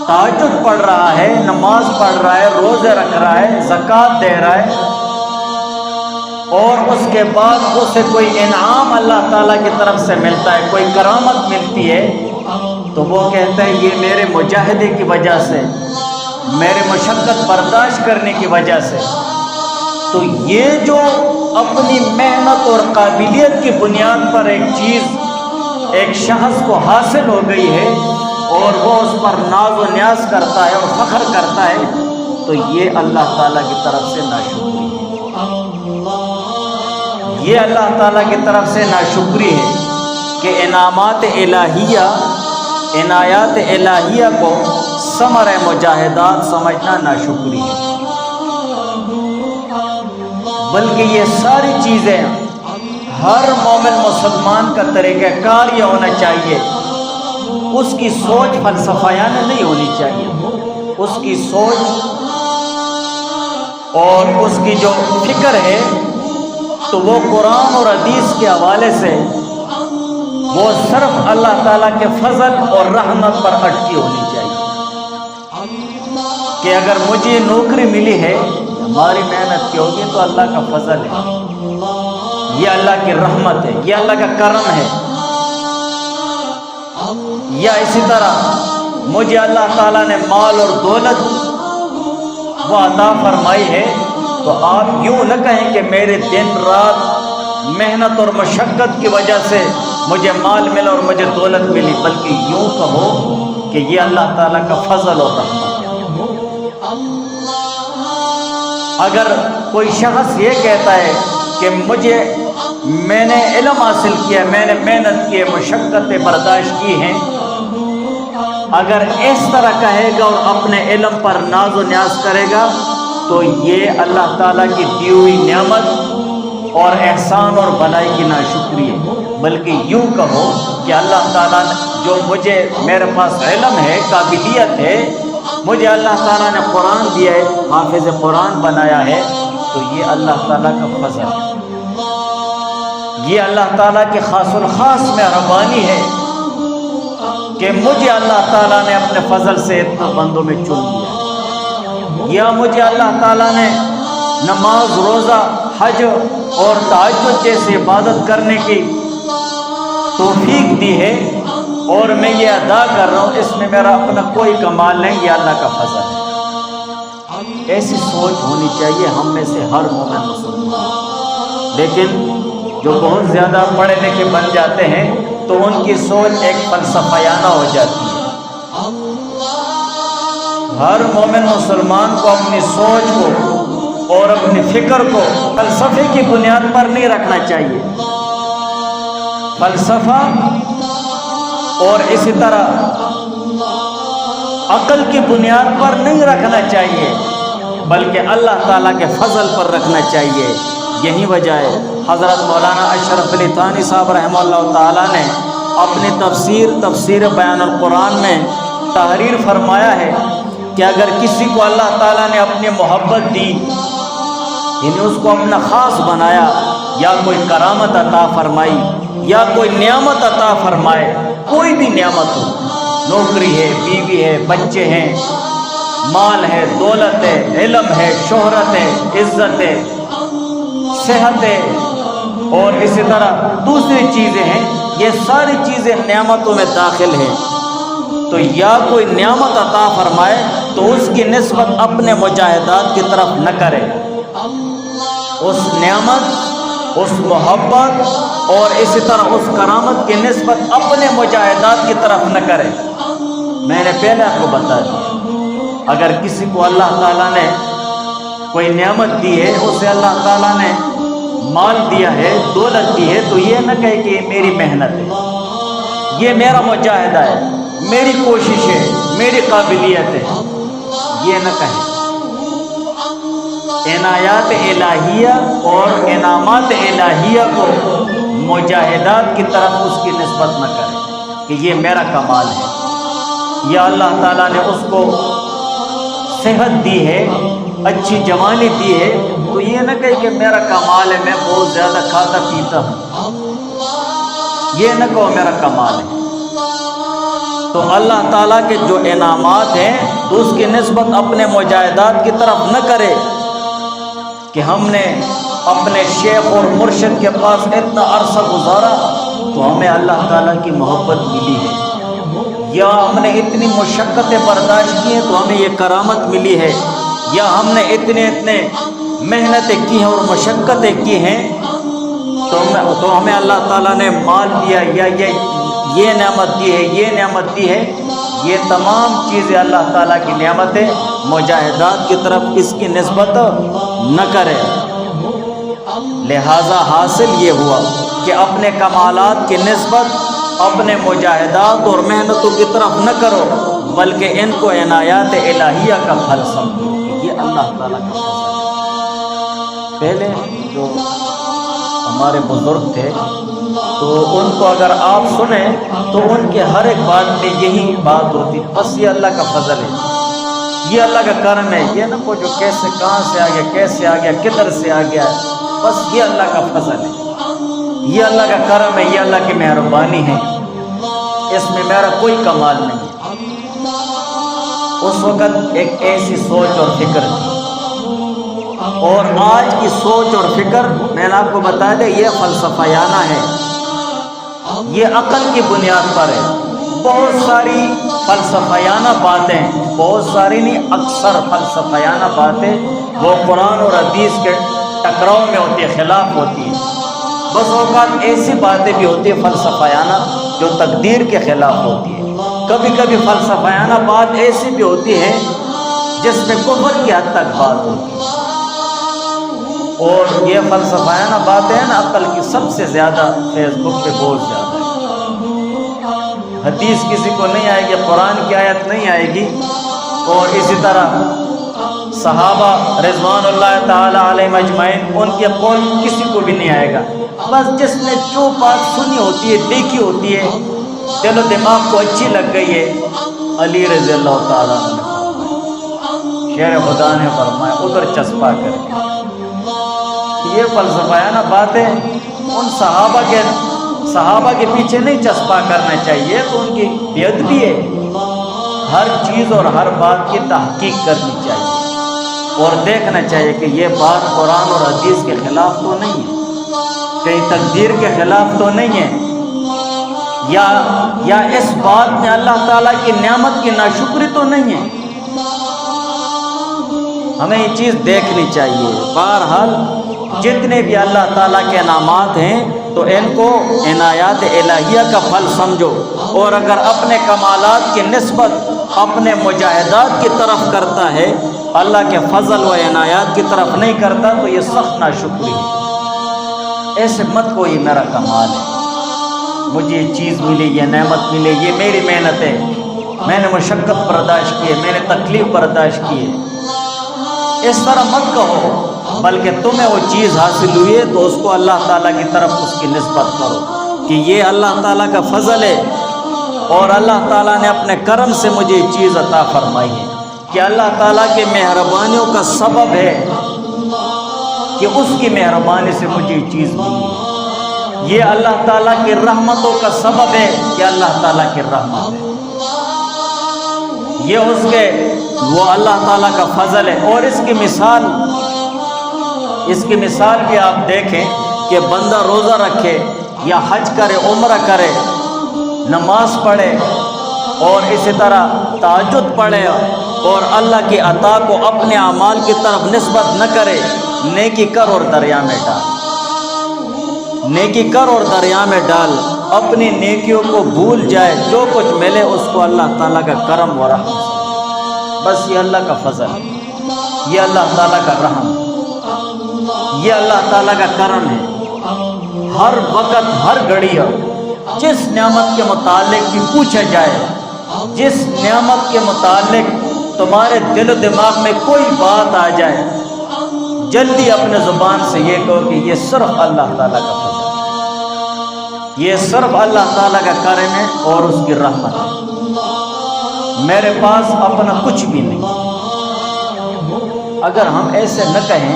تہجد پڑھ رہا ہے، نماز پڑھ رہا ہے، روزے رکھ رہا ہے، زکوٰۃ دے رہا ہے، اور اس کے بعد اسے کوئی انعام اللہ تعالیٰ کی طرف سے ملتا ہے، کوئی کرامت ملتی ہے، تو وہ کہتا ہے یہ میرے مجاہدے کی وجہ سے، میرے مشقت برداشت کرنے کی وجہ سے۔ تو یہ جو اپنی محنت اور قابلیت کی بنیاد پر ایک چیز ایک شخص کو حاصل ہو گئی ہے اور وہ اس پر ناز و نیاز کرتا ہے اور فخر کرتا ہے، تو یہ اللہ تعالیٰ کی طرف سے ناشکری ہے۔ یہ اللہ تعالیٰ کی طرف سے ناشکری ہے کہ انعامات الہیہ، عنایات الہیہ کو ثمر مجاہدات سمجھنا ناشکری ہے، بلکہ یہ ساری چیزیں ہر مومن مسلمان کا طریقہ کار یہ ہونا چاہیے، اس کی سوچ فلسفیانہ نہیں ہونی چاہیے، اس کی سوچ اور اس کی جو فکر ہے تو وہ قرآن اور حدیث کے حوالے سے وہ صرف اللہ تعالیٰ کے فضل اور رحمت پر اٹکی ہونی چاہیے کہ اگر مجھے نوکری ملی ہے، ہماری محنت کی ہوگی تو اللہ کا فضل ہے، یہ اللہ کی رحمت ہے، یہ اللہ کا کرم ہے۔ یا اسی طرح مجھے اللہ تعالیٰ نے مال اور دولت وہ عطا فرمائی ہے، تو آپ یوں نہ کہیں کہ میرے دن رات محنت اور مشقت کی وجہ سے مجھے مال ملا اور مجھے دولت ملی، بلکہ یوں کہو کہ یہ اللہ تعالیٰ کا فضل اور رحمت ہے۔ اگر کوئی شخص یہ کہتا ہے کہ میں نے علم حاصل کیا، میں نے محنت کی ہے، مشقتیں برداشت کی ہیں، اگر اس طرح کہے گا اور اپنے علم پر ناز و نیاز کرے گا تو یہ اللہ تعالیٰ کی دی ہوئی نعمت اور احسان اور بلائی کی ناشکری ہے، بلکہ یوں کہو کہ اللہ تعالیٰ نے جو مجھے میرے پاس علم ہے، قابلیت ہے، مجھے اللہ تعالیٰ نے قرآن دیا ہے، حافظ قرآن بنایا ہے، تو یہ اللہ تعالیٰ کا فضل ہے، یہ اللہ تعالیٰ کی خاص الخاص مہربانی ہے کہ مجھے اللہ تعالیٰ نے اپنے فضل سے اتنا بندوں میں چن لیا، یا مجھے اللہ تعالیٰ نے نماز، روزہ، حج اور تہجد جیسی عبادت کرنے کی توفیق دی ہے، اور میں یہ ادا کر رہا ہوں، اس میں میرا اپنا کوئی کمال نہیں، یہ اللہ کا فضل ہے۔ ایسی سوچ ہونی چاہیے ہم میں سے ہر مومن مسلمان، لیکن جو بہت زیادہ پڑھے لکھے بن جاتے ہیں تو ان کی سوچ ایک فلسفیانہ ہو جاتی ہے۔ ہر مومن مسلمان کو اپنی سوچ کو اور اپنی فکر کو فلسفے کی بنیاد پر نہیں رکھنا چاہیے، فلسفہ اور اسی طرح عقل کی بنیاد پر نہیں رکھنا چاہیے، بلکہ اللہ تعالیٰ کے فضل پر رکھنا چاہیے۔ یہی وجہ ہے حضرت مولانا اشرف علی تھانی صاحب رحمہ اللہ تعالیٰ نے اپنی تفسیر بیان القرآن میں تحریر فرمایا ہے کہ اگر کسی کو اللہ تعالیٰ نے اپنی محبت دی، یعنی اس کو اپنا خاص بنایا، یا کوئی کرامت عطا فرمائی، یا کوئی نعمت عطا فرمائے، کوئی بھی نعمت ہو، نوکری ہے، بیوی ہے، بچے ہیں، مال ہے، دولت ہے، علم ہے، شہرت ہے، عزت ہے، صحت ہے، اور اسی طرح دوسری چیزیں ہیں، یہ ساری چیزیں نعمتوں میں داخل ہیں، تو یا کوئی نعمت عطا فرمائے تو اس کی نسبت اپنے مجاہدات کی طرف نہ کرے، اس نعمت، اس محبت اور اسی طرح اس کرامت کی نسبت اپنے مجاہدات کی طرف نہ کرے۔ میں نے پہلے آپ کو بتا دیا، اگر کسی کو اللہ تعالیٰ نے کوئی نعمت دی ہے، اسے اللہ تعالیٰ نے مال دیا ہے، دولت دی ہے، تو یہ نہ کہے کہ یہ میری محنت ہے، یہ میرا مجاہدہ ہے، میری کوشش ہے، میری قابلیت ہے، یہ نہ کہے۔ عنایات الہیہ اور انعامات الہیہ کو مجاہدات کی طرف اس کی نسبت نہ کرے کہ یہ میرا کمال ہے، یا اللہ تعالیٰ نے اس کو صحت دی ہے، اچھی جوانی دی ہے، تو یہ نہ کہے کہ میرا کمال ہے، میں بہت زیادہ کھاتا پیتا ہوں، یہ نہ کہو میرا کمال ہے۔ تو اللہ تعالیٰ کے جو انعامات ہیں تو اس کی نسبت اپنے مجاہدات کی طرف نہ کرے کہ ہم نے اپنے شیخ اور مرشد کے پاس اتنا عرصہ گزارا تو ہمیں اللہ تعالیٰ کی محبت ملی ہے، یا ہم نے اتنی مشقتیں برداشت کی ہیں تو ہمیں یہ کرامت ملی ہے، یا ہم نے اتنے محنتیں کی ہیں اور مشقتیں کی ہیں تو ہمیں اللہ تعالیٰ نے مال دیا، یا یہ نعمت دی ہے، یہ نعمت دی ہے۔ یہ تمام چیزیں اللہ تعالیٰ کی نعمتیں، مجاہدات کی طرف اس کی نسبت نہ کرے۔ لہذا حاصل یہ ہوا کہ اپنے کمالات کی نسبت اپنے مجاہدات اور محنتوں کی طرف نہ کرو، بلکہ ان کو عنایات الہیہ کا پھل سمجھو، یہ اللہ تعالیٰ کا فضل ہے۔ پہلے جو ہمارے بزرگ تھے تو ان کو اگر آپ سنیں تو ان کے ہر ایک بات میں یہی بات ہوتی، بس یہ اللہ کا فضل ہے، یہ اللہ کا کرم ہے، یہ نہ پوچھو کیسے، کہاں سے آ گیا، کیسے آ گیا، کدھر سے آ گیا، بس یہ اللہ کا فضل ہے، یہ اللہ کا کرم ہے، یہ اللہ کی مہربانی ہے، اس میں میرا کوئی کمال نہیں ہے۔ اس وقت ایک ایسی سوچ اور فکر تھی، اور آج کی سوچ اور فکر میں نے آپ کو بتا دیا یہ فلسفیانہ ہے، یہ عقل کی بنیاد پر ہے۔ بہت ساری فلسفیانہ باتیں، بہت ساری نہیں، اکثر فلسفیانہ باتیں وہ قرآن اور حدیث کے ٹکراؤ میں ہوتی ہے، خلاف ہوتی ہے۔ بس اوقات ایسی باتیں بھی ہوتی ہیں فلسفیانہ جو تقدیر کے خلاف ہوتی ہے۔ کبھی کبھی فلسفیانہ بات ایسی بھی ہوتی ہے جس میں کفر کی حد تک بات ہوتی ہے، اور یہ فلسفیانہ باتیں ہیں نا، عقل کی سب سے زیادہ فیس بک پہ بہت زیادہ ہے۔ حدیث کسی کو نہیں آئے گی، قرآن کی آیت نہیں آئے گی، اور اسی طرح صحابہ رضوان اللہ تعالی علیہم اجمعین ان کے قول کسی کو بھی نہیں آئے گا. بس جس نے جو بات سنی ہوتی ہے، دیکھی ہوتی ہے، دل و دماغ کو اچھی لگ گئی ہے. علی رضی اللہ تعالیٰ نے فرمایا، شیر خدا نے فرمایا ادھر چسپا کر کے. یہ فلسفہ ہے نا، باتیں ان صحابہ کے پیچھے نہیں چسپا کرنا چاہیے، تو ان کی بے ادبی ہے. ہر چیز اور ہر بات کی تحقیق کرنی چاہیے اور دیکھنا چاہیے کہ یہ بات قرآن اور حدیث کے خلاف تو نہیں ہے، کہیں تقدیر کے خلاف تو نہیں ہے، یا اس بات میں اللہ تعالیٰ کی نعمت کی ناشکری تو نہیں ہے. ہمیں یہ چیز دیکھنی چاہیے. بہرحال جتنے بھی اللہ تعالیٰ کے انعامات ہیں تو ان کو عنایات الہیہ کا پھل سمجھو، اور اگر اپنے کمالات کی نسبت اپنے مجاہدات کی طرف کرتا ہے، اللہ کے فضل و عنایات کی طرف نہیں کرتا، تو یہ سخت ناشکری ہے. ایسے مت کو یہ میرا کمال ہے، مجھے یہ چیز ملی، یہ نعمت ملی، یہ میری محنت ہے، میں نے مشقت برداشت کی ہے، میں نے تکلیف برداشت کی ہے. اس طرح مت کہو، بلکہ تمہیں وہ چیز حاصل ہوئی ہے تو اس کو اللہ تعالیٰ کی طرف اس کی نسبت کرو کہ یہ اللہ تعالیٰ کا فضل ہے، اور اللہ تعالیٰ نے اپنے کرم سے مجھے یہ چیز عطا فرمائی ہے، کہ اللہ تعالیٰ کے مہربانیوں کا سبب ہے کہ اس کی مہربانی سے مجھے یہ چیز ملی ہے. یہ اللہ تعالیٰ کی رحمتوں کا سبب ہے کہ اللہ تعالیٰ کی رحمت ہے، یہ اس کے وہ اللہ تعالیٰ کا فضل ہے. اور اس کی مثال بھی آپ دیکھیں کہ بندہ روزہ رکھے یا حج کرے، عمرہ کرے، نماز پڑھے اور اسی طرح تہجد پڑھے، اور اللہ کی عطا کو اپنے اعمال کی طرف نسبت نہ کرے. نیکی کر اور دریا میں ڈال، نیکی کر اور دریا میں ڈال، اپنی نیکیوں کو بھول جائے، جو کچھ ملے اس کو اللہ تعالیٰ کا کرم و رحمت سے. بس یہ اللہ کا فضل، یہ اللہ تعالیٰ کا رحم، یہ اللہ تعالیٰ کا کرم ہے. ہر وقت ہر گھڑی جس نعمت کے متعلق بھی پوچھا جائے، جس نعمت کے متعلق تمہارے دل و دماغ میں کوئی بات آ جائے، جلدی اپنے زبان سے یہ کہو کہ یہ صرف اللہ تعالیٰ کا فضل ہے، یہ صرف اللہ تعالیٰ کا کرم ہے اور اس کی رحمت ہے، میرے پاس اپنا کچھ بھی نہیں. اگر ہم ایسے نہ کہیں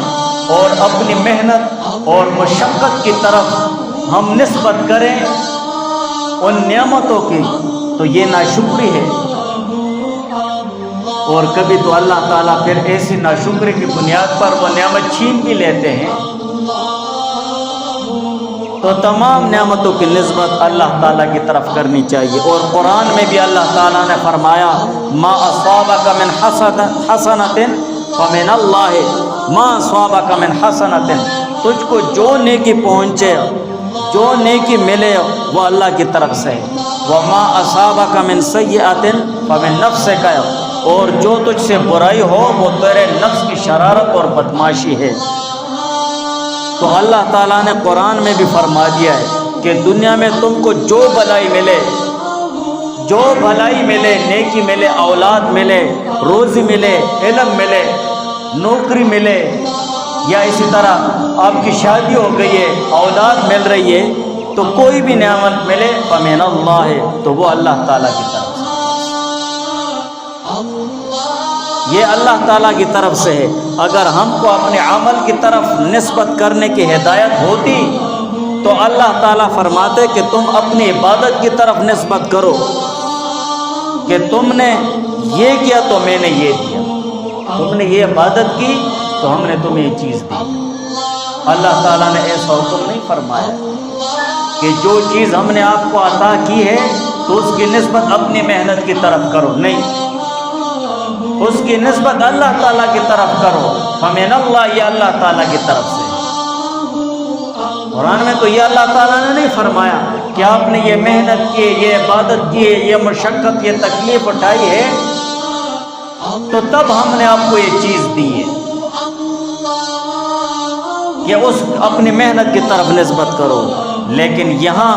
اور اپنی محنت اور مشقت کی طرف ہم نسبت کریں ان نعمتوں کی، تو یہ ناشکری ہے. اور کبھی تو اللہ تعالیٰ پھر ایسی ناشکری کی بنیاد پر وہ نعمت چھین بھی لیتے ہیں. تو تمام نعمتوں کی نسبت اللہ تعالیٰ کی طرف کرنی چاہیے. اور قرآن میں بھی اللہ تعالیٰ نے فرمایا، ما اصابک من حسنۃ فمن اللہ، ما اصابک من حسنۃ، تجھ کو جو نیکی پہنچے، جو نیکی ملے وہ اللہ کی طرف سے ہے. وما اصابک من سیئۃ فمن نفسک، اور جو تجھ سے برائی ہو وہ تیرے نفس کی شرارت اور بدماشی ہے. تو اللہ تعالیٰ نے قرآن میں بھی فرما دیا ہے کہ دنیا میں تم کو جو بھلائی ملے، جو بھلائی ملے، نیکی ملے، اولاد ملے، روزی ملے، علم ملے، نوکری ملے، یا اسی طرح آپ کی شادی ہو گئی ہے، اولاد مل رہی ہے، تو کوئی بھی نعمت ملے فمن اللہ ہے، تو وہ اللہ تعالیٰ کی طرف سے، یہ اللہ تعالیٰ کی طرف سے ہے. اگر ہم کو اپنے عمل کی طرف نسبت کرنے کی ہدایت ہوتی تو اللہ تعالیٰ فرماتے کہ تم اپنی عبادت کی طرف نسبت کرو، کہ تم نے یہ کیا تو میں نے یہ دیا، تم نے یہ عبادت کی تو ہم نے تمہیں یہ چیز دی. اللہ تعالیٰ نے ایسا حکم نہیں فرمایا کہ جو چیز ہم نے آپ کو عطا کی ہے تو اس کی نسبت اپنی محنت کی طرف کرو، نہیں، اس کی نسبت اللہ تعالیٰ کی طرف کرو. فمن اللہ، یہ اللہ تعالیٰ کی طرف سے. قرآن میں تو یہ اللہ تعالیٰ نے نہیں فرمایا کہ آپ نے یہ محنت کی، یہ عبادت کی، یہ مشقت، یہ تکلیف اٹھائی ہے تو تب ہم نے آپ کو یہ چیز دی ہے، کہ اس اپنی محنت کی طرف نسبت کرو. لیکن یہاں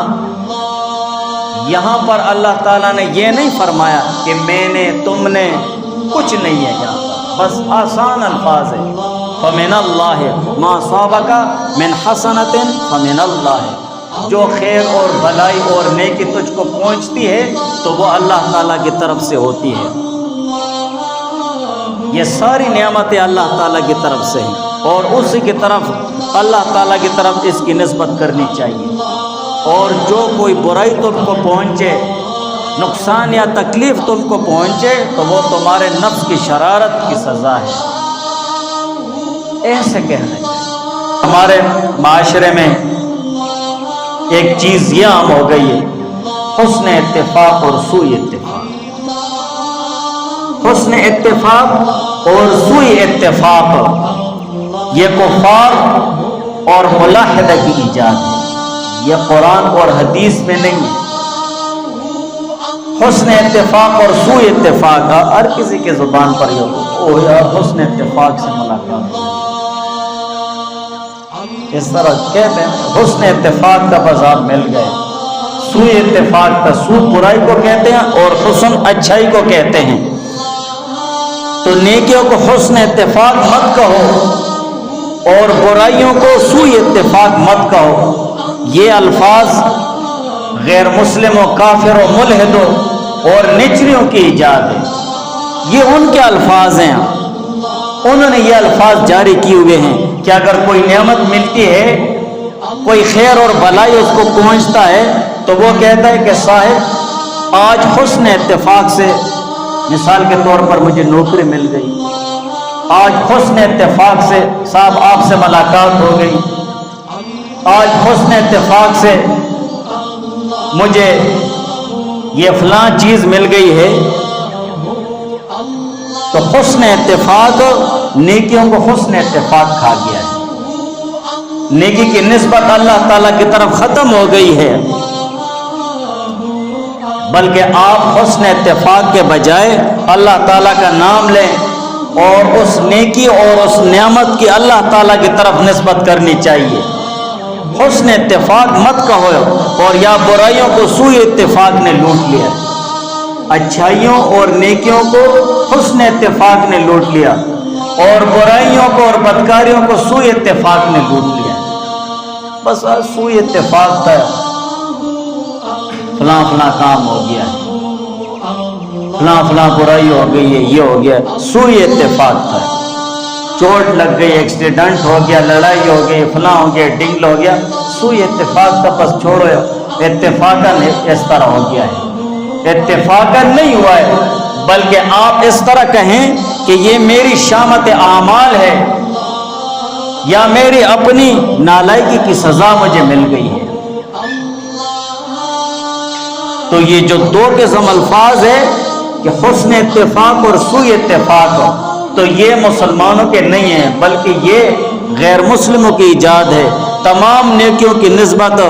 پر اللہ تعالیٰ نے یہ نہیں فرمایا کہ میں نے، تم نے، کچھ نہیں ہے یہاں پر. بس آسان الفاظ ہے. فمن اللہ ما صابک من حسنۃ فمن اللہ، جو خیر اور بھلائی اور نیکی تجھ کو پہنچتی ہے تو وہ اللہ تعالیٰ کی طرف سے ہوتی ہے. یہ ساری نعمتیں اللہ تعالیٰ کی طرف سے ہیں اور اسی کی طرف اللہ تعالیٰ کی طرف اس کی نسبت کرنی چاہیے. اور جو کوئی برائی تم کو پہنچے، نقصان یا تکلیف تم کو پہنچے تو وہ تمہارے نفس کی شرارت کی سزا ہے. ایسے کہنا چاہیے. ہمارے معاشرے میں ایک چیز یہ عام ہو گئی ہے، حسن اتفاق اور سوء اتفاق. حسن اتفاق اور سوء اتفاق یہ کفار اور ملاحدہ کی ایجاد ہے، یہ قرآن اور حدیث میں نہیں ہے. حسن اتفاق اور سوء اتفاق ہر کسی کے زبان پر یہ یار حسن اتفاق سے ملاقات ہے، اس طرح کہتے ہیں. حسن اتفاق کا بازار مل گئے. سوء اتفاق کا سوء برائی کو کہتے ہیں اور حسن اچھائی کو کہتے ہیں. تو نیکیوں کو حسن اتفاق مت کہو اور برائیوں کو سوء اتفاق مت کہو. یہ الفاظ غیر مسلم و کافر و ملحدوں اور نچریوں کی ایجاد ہے. یہ ان کے الفاظ ہیں، انہوں نے یہ الفاظ جاری کیے ہوئے ہیں کہ اگر کوئی نعمت ملتی ہے، کوئی خیر اور بھلائی اس کو پہنچتا ہے تو وہ کہتا ہے کہ صاحب آج حسن اتفاق سے، مثال کے طور پر مجھے نوکری مل گئی، آج حسن اتفاق سے صاحب آپ سے ملاقات ہو گئی، آج حسن اتفاق سے مجھے یہ فلاں چیز مل گئی ہے. تو حسن اتفاق نیکیوں کو حسن اتفاق کھا گیا ہے. نیکی کی نسبت اللہ تعالیٰ کی طرف ختم ہو گئی ہے، بلکہ آپ حسن اتفاق کے بجائے اللہ تعالیٰ کا نام لیں اور اس نیکی اور اس نعمت کی اللہ تعالیٰ کی طرف نسبت کرنی چاہیے. حسن اتفاق مت کہو اور یا برائیوں کو سوء اتفاق نے لوٹ لیا. اچھائیوں اور نیکیوں کو حسن اتفاق نے لوٹ لیا اور برائیوں کو اور بدکاریوں کو سوء اتفاق نے لوٹ لیا. بس سوء اتفاق تھا، فلاں فلاں کام ہو گیا ہے، فلاں فلاں برائی ہو گئی ہے، یہ ہو گیا. سوء اتفاق تھا، چوٹ لگ گئی، ایکسیڈنٹ ہو گیا، لڑائی ہو گئی، فلاں ہو گیا، ڈنگل ہو گیا. سوء اتفاق کا بس چھوڑو، اتفاقاً اس طرح ہو گیا ہے. اتفاقاً نہیں ہوا ہے، بلکہ آپ اس طرح کہیں کہ یہ میری شامت اعمال ہے یا میری اپنی نالائکی کی سزا مجھے مل گئی ہے. تو یہ جو دو قسم الفاظ ہے کہ حسن اتفاق اور سوء اتفاق، تو یہ مسلمانوں کے نہیں ہیں بلکہ یہ غیر مسلموں کی ایجاد ہے. تمام نیکیوں کی نسبت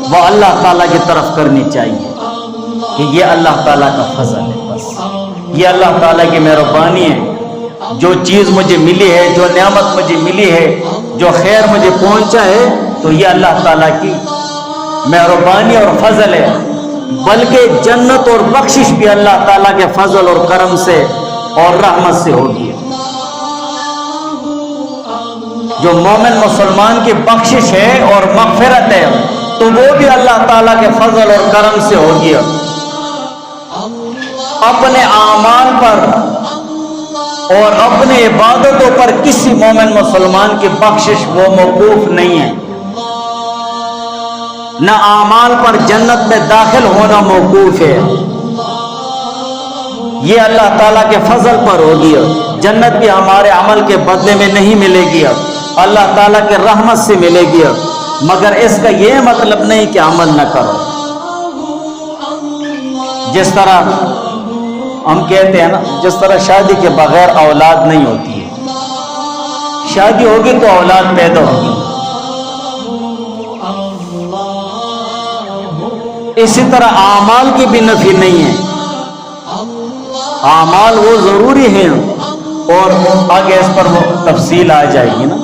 وہ اللہ تعالیٰ کی طرف کرنی چاہیے کہ یہ اللہ تعالیٰ کا فضل ہے، بس یہ اللہ تعالیٰ کی مہربانی ہے. جو چیز مجھے ملی ہے، جو نعمت مجھے ملی ہے، جو خیر مجھے پہنچا ہے، تو یہ اللہ تعالیٰ کی مہربانی اور فضل ہے. بلکہ جنت اور بخشش بھی اللہ تعالیٰ کے فضل اور کرم سے اور رحمت سے ہوگی. جو مومن مسلمان کی بخشش ہے اور مغفرت ہے تو وہ بھی اللہ تعالیٰ کے فضل اور کرم سے ہوگی. اپنے اعمال پر اور اپنے عبادتوں پر کسی مومن مسلمان کی بخشش وہ موقوف نہیں ہے، نہ اعمال پر جنت میں داخل ہونا موقوف ہے. یہ اللہ تعالیٰ کے فضل پر ہوگی. جنت بھی ہمارے عمل کے بدلے میں نہیں ملے گی، اللہ تعالیٰ کے رحمت سے ملے گی. مگر اس کا یہ مطلب نہیں کہ عمل نہ کرو. جس طرح ہم کہتے ہیں نا، جس طرح شادی کے بغیر اولاد نہیں ہوتی ہے، شادی ہوگی تو اولاد پیدا ہوگی. اسی طرح اعمال کی بھی نفی نہیں ہے. اعمال وہ ضروری ہیں اور آگے اس پر وہ تفصیل آ جائے گی نا.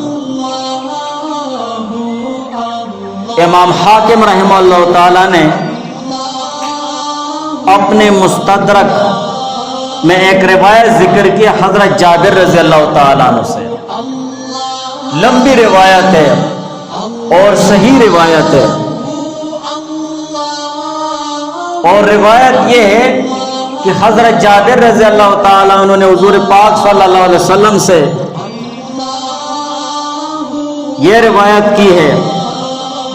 امام حاکم رحمہ اللہ تعالی نے اپنے مستدرک میں ایک روایت ذکر کی حضرت جابر رضی اللہ تعالیٰ عنہ سے، لمبی روایت ہے اور صحیح روایت ہے، اور روایت یہ ہے کہ حضرت جابر رضی اللہ تعالیٰ عنہ نے حضور پاک صلی اللہ علیہ وسلم سے یہ روایت کی ہے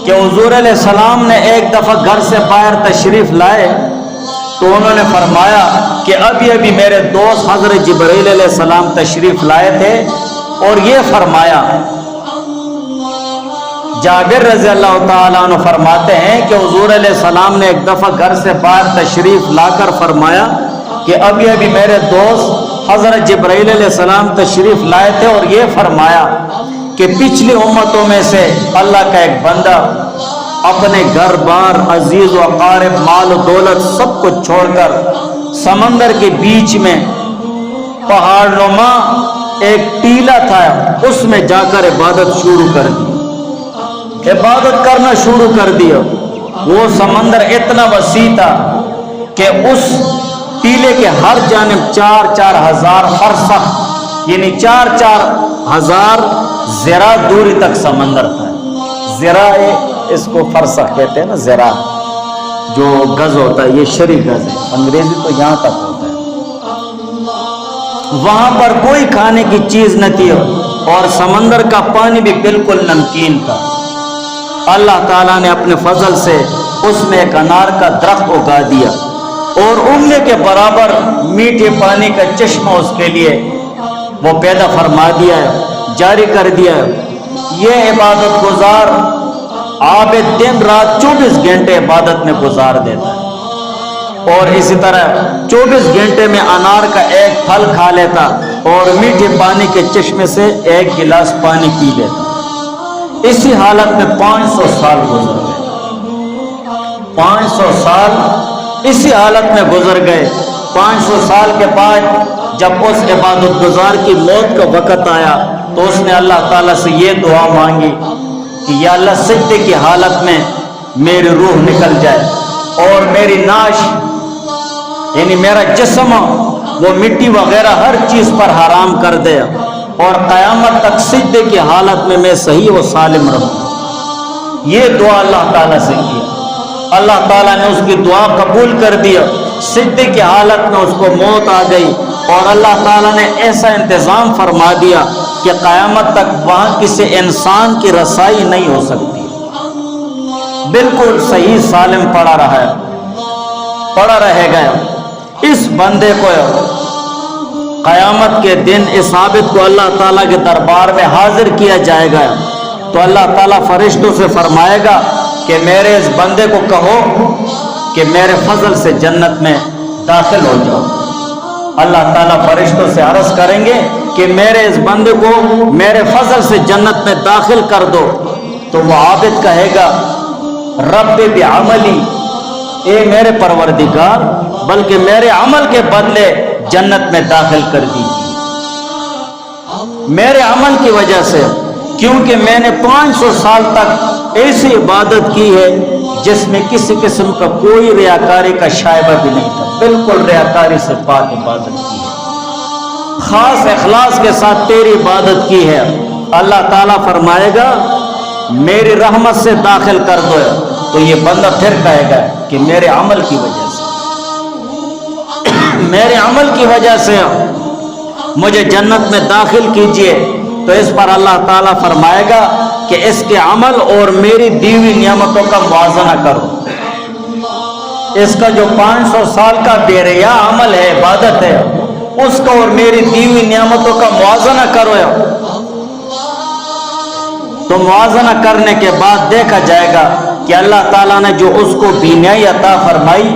کہ حضور علیہ السلام نے ایک دفعہ گھر سے باہر تشریف لائے تو انہوں نے فرمایا کہ ابھی ابھی میرے دوست حضرت جبرائیل علیہ السلام تشریف لائے تھے، اور یہ فرمایا، جابر رضی اللہ تعالیٰ عنہ فرماتے ہیں کہ حضور علیہ السلام نے ایک دفعہ گھر سے باہر تشریف لا کر فرمایا کہ ابھی ابھی میرے دوست حضرت جبرائیل علیہ السلام تشریف لائے تھے، اور یہ فرمایا کہ پچھلی امتوں میں سے اللہ کا ایک بندہ اپنے گھر بار، عزیز و اقارب، مال و دولت سب کو چھوڑ کر سمندر کے بیچ میں پہاڑ نما ایک ٹیلا تھا، اس میں جا کر عبادت شروع کر دی، عبادت کرنا شروع کر دیا۔ وہ سمندر اتنا وسیع تھا کہ اس ٹیلے کے ہر جانب 4,000 فرسخ یعنی 4,000 ذرا دوری تک سمندر تھا۔ ذرا اس کو فرسخ کہتے ہیں نا، ذرا جو گز ہوتا ہے، یہ شرعی گز ہے، انگریزی تو یہاں تک ہوتا ہے۔ وہاں پر کوئی کھانے کی چیز نہ تھی اور سمندر کا پانی بھی بالکل نمکین تھا۔ اللہ تعالیٰ نے اپنے فضل سے اس میں ایک انار کا درخت اگا دیا اور انگلی کے برابر میٹھے پانی کا چشمہ اس کے لیے وہ پیدا فرما دیا ہے، جاری کر دیا ہے۔ یہ عبادت گزار عابد دن رات 24 گھنٹے عبادت میں گزار دیتا ہے، اور اسی طرح 24 گھنٹے میں انار کا ایک پھل کھا لیتا اور میٹھے پانی کے چشمے سے ایک گلاس پانی پی لیتا۔ اسی حالت میں 500 سال گزر گئے، 500 سال اسی حالت میں گزر گئے۔ 500 سال کے بعد جب اس عبادت گزار کی موت کا وقت آیا تو اس نے اللہ تعالیٰ سے یہ دعا مانگی کہ یا اللہ سجدے کی حالت میں میری روح نکل جائے اور میری ناش یعنی میرا جسم وہ مٹی وغیرہ ہر چیز پر حرام کر دے، اور قیامت تک سجدے کی حالت میں میں صحیح و سالم رہوں۔ یہ دعا اللہ تعالیٰ سے کیا، اللہ تعالیٰ نے اس کی دعا قبول کر دیا۔ سجدے کی حالت میں اس کو موت آ گئی، اور اللہ تعالیٰ نے ایسا انتظام فرما دیا کہ قیامت تک وہاں کسی انسان کی رسائی نہیں ہو سکتی، بالکل صحیح سالم پڑا رہے گا۔ اس بندے کو قیامت کے دن اس عابد کو اللہ تعالیٰ کے دربار میں حاضر کیا جائے گا، تو اللہ تعالیٰ فرشتوں سے فرمائے گا کہ میرے اس بندے کو کہو کہ میرے فضل سے جنت میں داخل ہو جاؤ۔ اللہ تعالیٰ فرشتوں سے عرض کریں گے کہ میرے اس بندے کو میرے فضل سے جنت میں داخل کر دو، تو وہ عابد کہے گا رب بعملی، اے میرے پروردگار بلکہ میرے عمل کے بدلے جنت میں داخل کر دیجیے، میرے عمل کی وجہ سے، کیونکہ میں نے 500 سال تک ایسی عبادت کی ہے جس میں کسی قسم کا کوئی ریاکاری کا شائبہ بھی نہیں تھا، بالکل ریاکاری سے پاک عبادت کی ہے، خاص اخلاص کے ساتھ تیری عبادت کی ہے۔ اللہ تعالیٰ فرمائے گا میری رحمت سے داخل کر دو، تو یہ بندہ پھر کہے گا کہ میرے عمل کی وجہ سے میرے عمل کی وجہ سے مجھے جنت میں داخل کیجئے، تو اس پر اللہ تعالیٰ فرمائے گا کہ اس کے عمل اور میری دی ہوئی نعمتوں کا موازنہ کرو۔ اس کا جو 500 سال کا بے ریا عمل ہے، عبادت ہے، اس کا اور میری دی ہوئی نعمتوں کا موازنہ کرو، تو موازنہ کرنے کے بعد دیکھا جائے گا کہ اللہ تعالیٰ نے جو اس کو بینائی عطا فرمائی،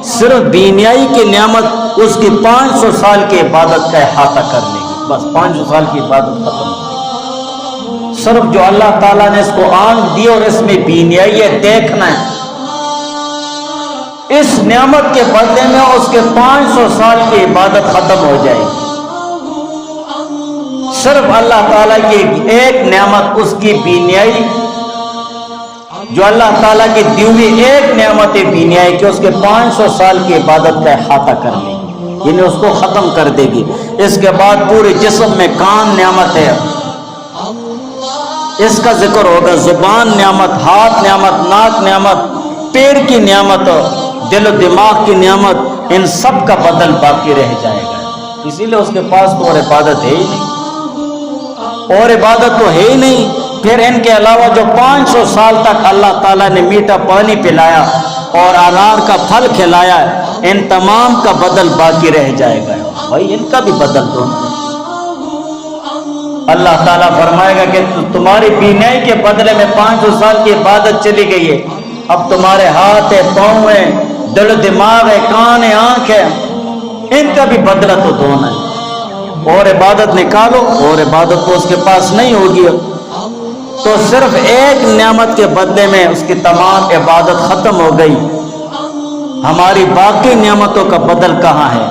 صرف بینائی کی نعمت اس کی 500 سال کی عبادت کا احاطہ کر لے گی، بس 500 سال کی عبادت ختم ہو گئی۔ صرف جو اللہ تعالیٰ نے اس کو آنکھ دی اور اس میں بینائی ہے، دیکھنا ہے، اس نعمت کے بدلے میں اس کے 500 سال کی عبادت ختم ہو جائے گی۔ صرف اللہ تعالیٰ کی ایک نعمت، اس کی بینائی، جو اللہ تعالیٰ کی دی ہوئی ایک نعمت بینائی کہ اس کے 500 سال کی عبادت کا احاطہ کر لیں گے۔ یعنی اس کو ختم کر دے گی۔ اس کے بعد پورے جسم میں کان نعمت ہے، اس کا ذکر ہوگا، زبان نعمت، ہاتھ نعمت، ناک نعمت، پیر کی نعمت، دل و دماغ کی نعمت، ان سب کا بدل باقی رہ جائے گا۔ اسی لیے اس کے پاس تو اور عبادت ہے ہی نہیں، اور عبادت تو ہے ہی نہیں۔ پھر ان کے علاوہ جو 500 سال تک اللہ تعالیٰ نے میٹھا پانی پلایا اور انار کا پھل کھلایا، ان تمام کا بدل باقی رہ جائے گا۔ بھائی ان کا بھی بدل دو۔ اللہ تعالیٰ فرمائے گا کہ تمہاری بینائی کے بدلے میں 500 سال کی عبادت چلی گئی ہے، اب تمہارے ہاتھ ہے، پاؤں ہے، دل و دماغ ہے، کان ہے، آنکھ ہے، ان کا بھی بدلہ تو دھونا ہے۔ اور عبادت نکالو، اور عبادت تو اس کے پاس نہیں ہوگی، تو صرف ایک نعمت کے بدلے میں اس کی تمام عبادت ختم ہو گئی۔ ہماری باقی نعمتوں کا بدل کہاں ہے؟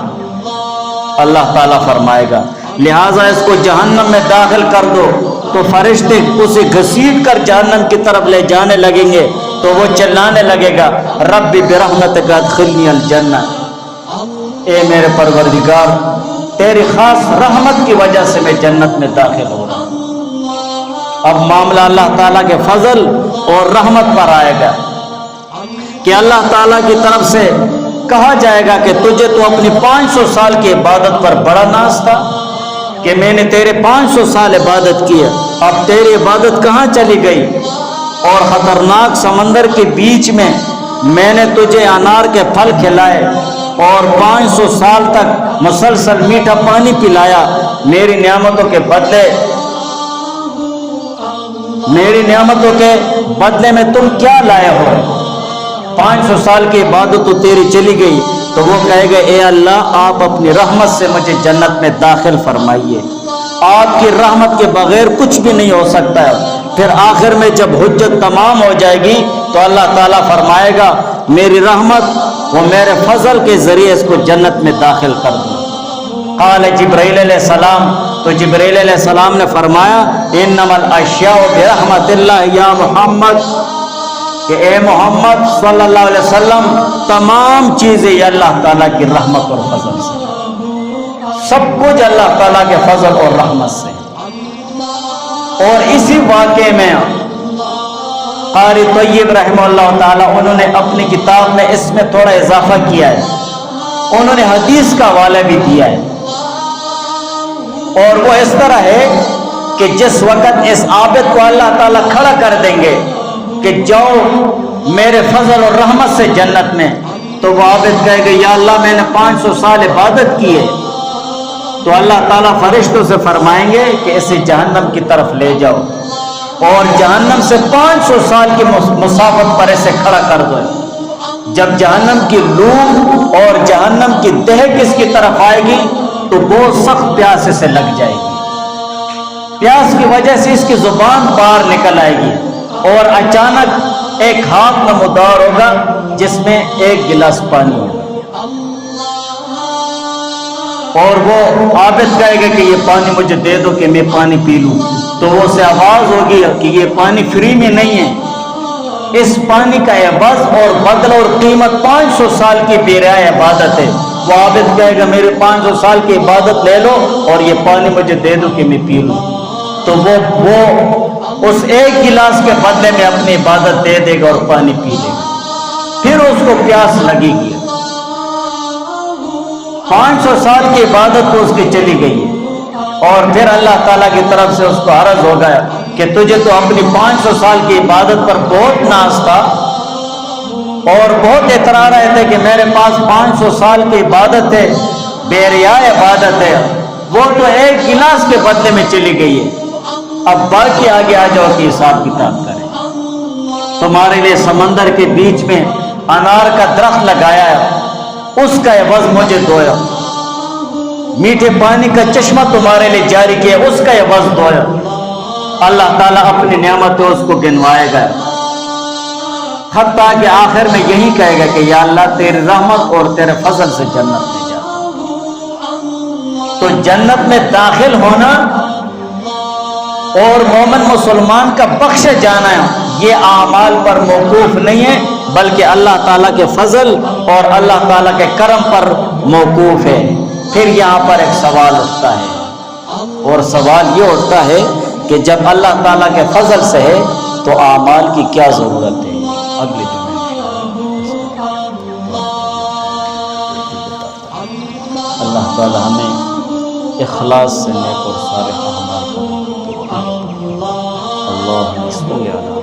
اللہ تعالیٰ فرمائے گا لہٰذا اس کو جہنم میں داخل کر دو، تو فرشتے اسے گھسیٹ کر جہنم کی طرف لے جانے لگیں گے، تو وہ چلانے لگے گا رب برحمتک ادخلنی الجنہ، اے میرے پروردگار تیری خاص رحمت کی وجہ سے میں جنت میں داخل ہو رہا ہوں۔ اب معاملہ اللہ تعالیٰ کے فضل اور رحمت پر آئے گا کہ اللہ تعالیٰ کی طرف سے کہا جائے گا کہ تجھے تو اپنی 500 سال کی عبادت پر بڑا ناز تھا کہ میں نے تیرے 500 سال عبادت کی ہے، اب تیری عبادت کہاں چلی گئی؟ اور خطرناک سمندر کے بیچ میں نے تجھے انار کے پھل کھلائے اور 500 سال تک مسلسل میٹھا پانی پلایا، میری نعمتوں کے بدلے میں تم کیا لائے ہو؟ 500 سال کی عبادت تو تیری چلی گئی، تو وہ کہے گا اے اللہ آپ اپنی رحمت سے مجھے جنت میں داخل فرمائیے، آپ کی رحمت کے بغیر کچھ بھی نہیں ہو سکتا ہے۔ پھر آخر میں جب حجت تمام ہو جائے گی تو اللہ تعالیٰ فرمائے گا میری رحمت وہ میرے فضل کے ذریعے اس کو جنت میں داخل کر دوں۔ قال جبرائیل علیہ السلام، تو جبرائیل علیہ السلام نے فرمایا انما الاشیاء برحمت اللہ یا محمد، کہ اے محمد صلی اللہ علیہ وسلم تمام چیزیں یہ اللہ تعالیٰ کی رحمت اور فضل سے، سب کچھ اللہ تعالیٰ کے فضل اور رحمت سے۔ اور اسی واقعے میں قاری طیب رحمہ اللہ تعالیٰ انہوں نے اپنی کتاب میں اس میں تھوڑا اضافہ کیا ہے، انہوں نے حدیث کا حوالہ بھی دیا ہے، اور وہ اس طرح ہے کہ جس وقت اس عابد کو اللہ تعالیٰ کھڑا کر دیں گے کہ جاؤ میرے فضل اور رحمت سے جنت میں، تو وہ عابد کہے گا یا اللہ میں نے 500 سال عبادت کی ہے، تو اللہ تعالیٰ فرشتوں سے فرمائیں گے کہ اسے جہنم کی طرف لے جاؤ، اور جہنم سے 500 سال کی مسافت پر اسے کھڑا کر دو۔ جب جہنم کی لو اور جہنم کی دہک اس کی طرف آئے گی تو بہت سخت پیاس اسے لگ جائے گی، پیاس کی وجہ سے اس کی زبان باہر نکل آئے گی، اور اچانک ایک ہاتھ نمودار ہوگا جس میں ایک گلاس پانی ہوگا، اور وہ عابد کہے گا کہ یہ پانی مجھے دے دو کہ میں پانی پی لوں، تو وہ سے آواز ہوگی کہ یہ پانی فری میں نہیں ہے، اس پانی کا عوض اور بدل اور قیمت 500 سال کی بے ریا عبادت ہے۔ وہ عابد کہے گا میرے 500 سال کی عبادت لے لو اور یہ پانی مجھے دے دو کہ میں پی لوں، تو وہ اس ایک گلاس کے بدلے میں اپنی عبادت دے دے گا اور پانی پی لے گا، پھر اس کو پیاس لگے گی۔ 500 سال کی عبادت تو اس کی چلی گئی ہے، اور پھر اللہ تعالیٰ کی طرف سے اس کو عرض ہو گیا کہ تجھے تو اپنی 500 سال کی عبادت پر بہت ناز تھا اور بہت اعتراض رہے تھے کہ میرے پاس 500 سال کی عبادت ہے، بے ریا عبادت ہے، وہ تو ایک گلاس کے بدلے میں چلی گئی ہے، اب باقی آگے آ جاؤ کہ حساب کتاب کریں۔ تمہارے لیے سمندر کے بیچ میں انار کا درخت لگایا ہے، اس کا عوض مجھے دویا، میٹھے پانی کا چشمہ تمہارے لیے جاری کیا، اس کا عوض دویا۔ اللہ تعالیٰ اپنی نعمتیں اس کو گنوائے گا، حتیٰ کہ آخر میں یہی کہے گا کہ یا اللہ تیری رحمت اور تیرے فضل سے جنت میں جاتا۔ تو جنت میں داخل ہونا اور مومن مسلمان کا بخشے جانا ہے، یہ اعمال پر موقوف نہیں ہے بلکہ اللہ تعالیٰ کے فضل اور اللہ تعالیٰ کے کرم پر موقوف ہے۔ پھر یہاں پر ایک سوال اٹھتا ہے، اور سوال یہ اٹھتا ہے کہ جب اللہ تعالیٰ کے فضل سے ہے تو اعمال کی کیا ضرورت ہے؟ اگلے جمعے اللہ تعالیٰ ہمیں اخلاص سے نیک اور صالح اعمال کرنے کی توفیق۔ اللہم صل علی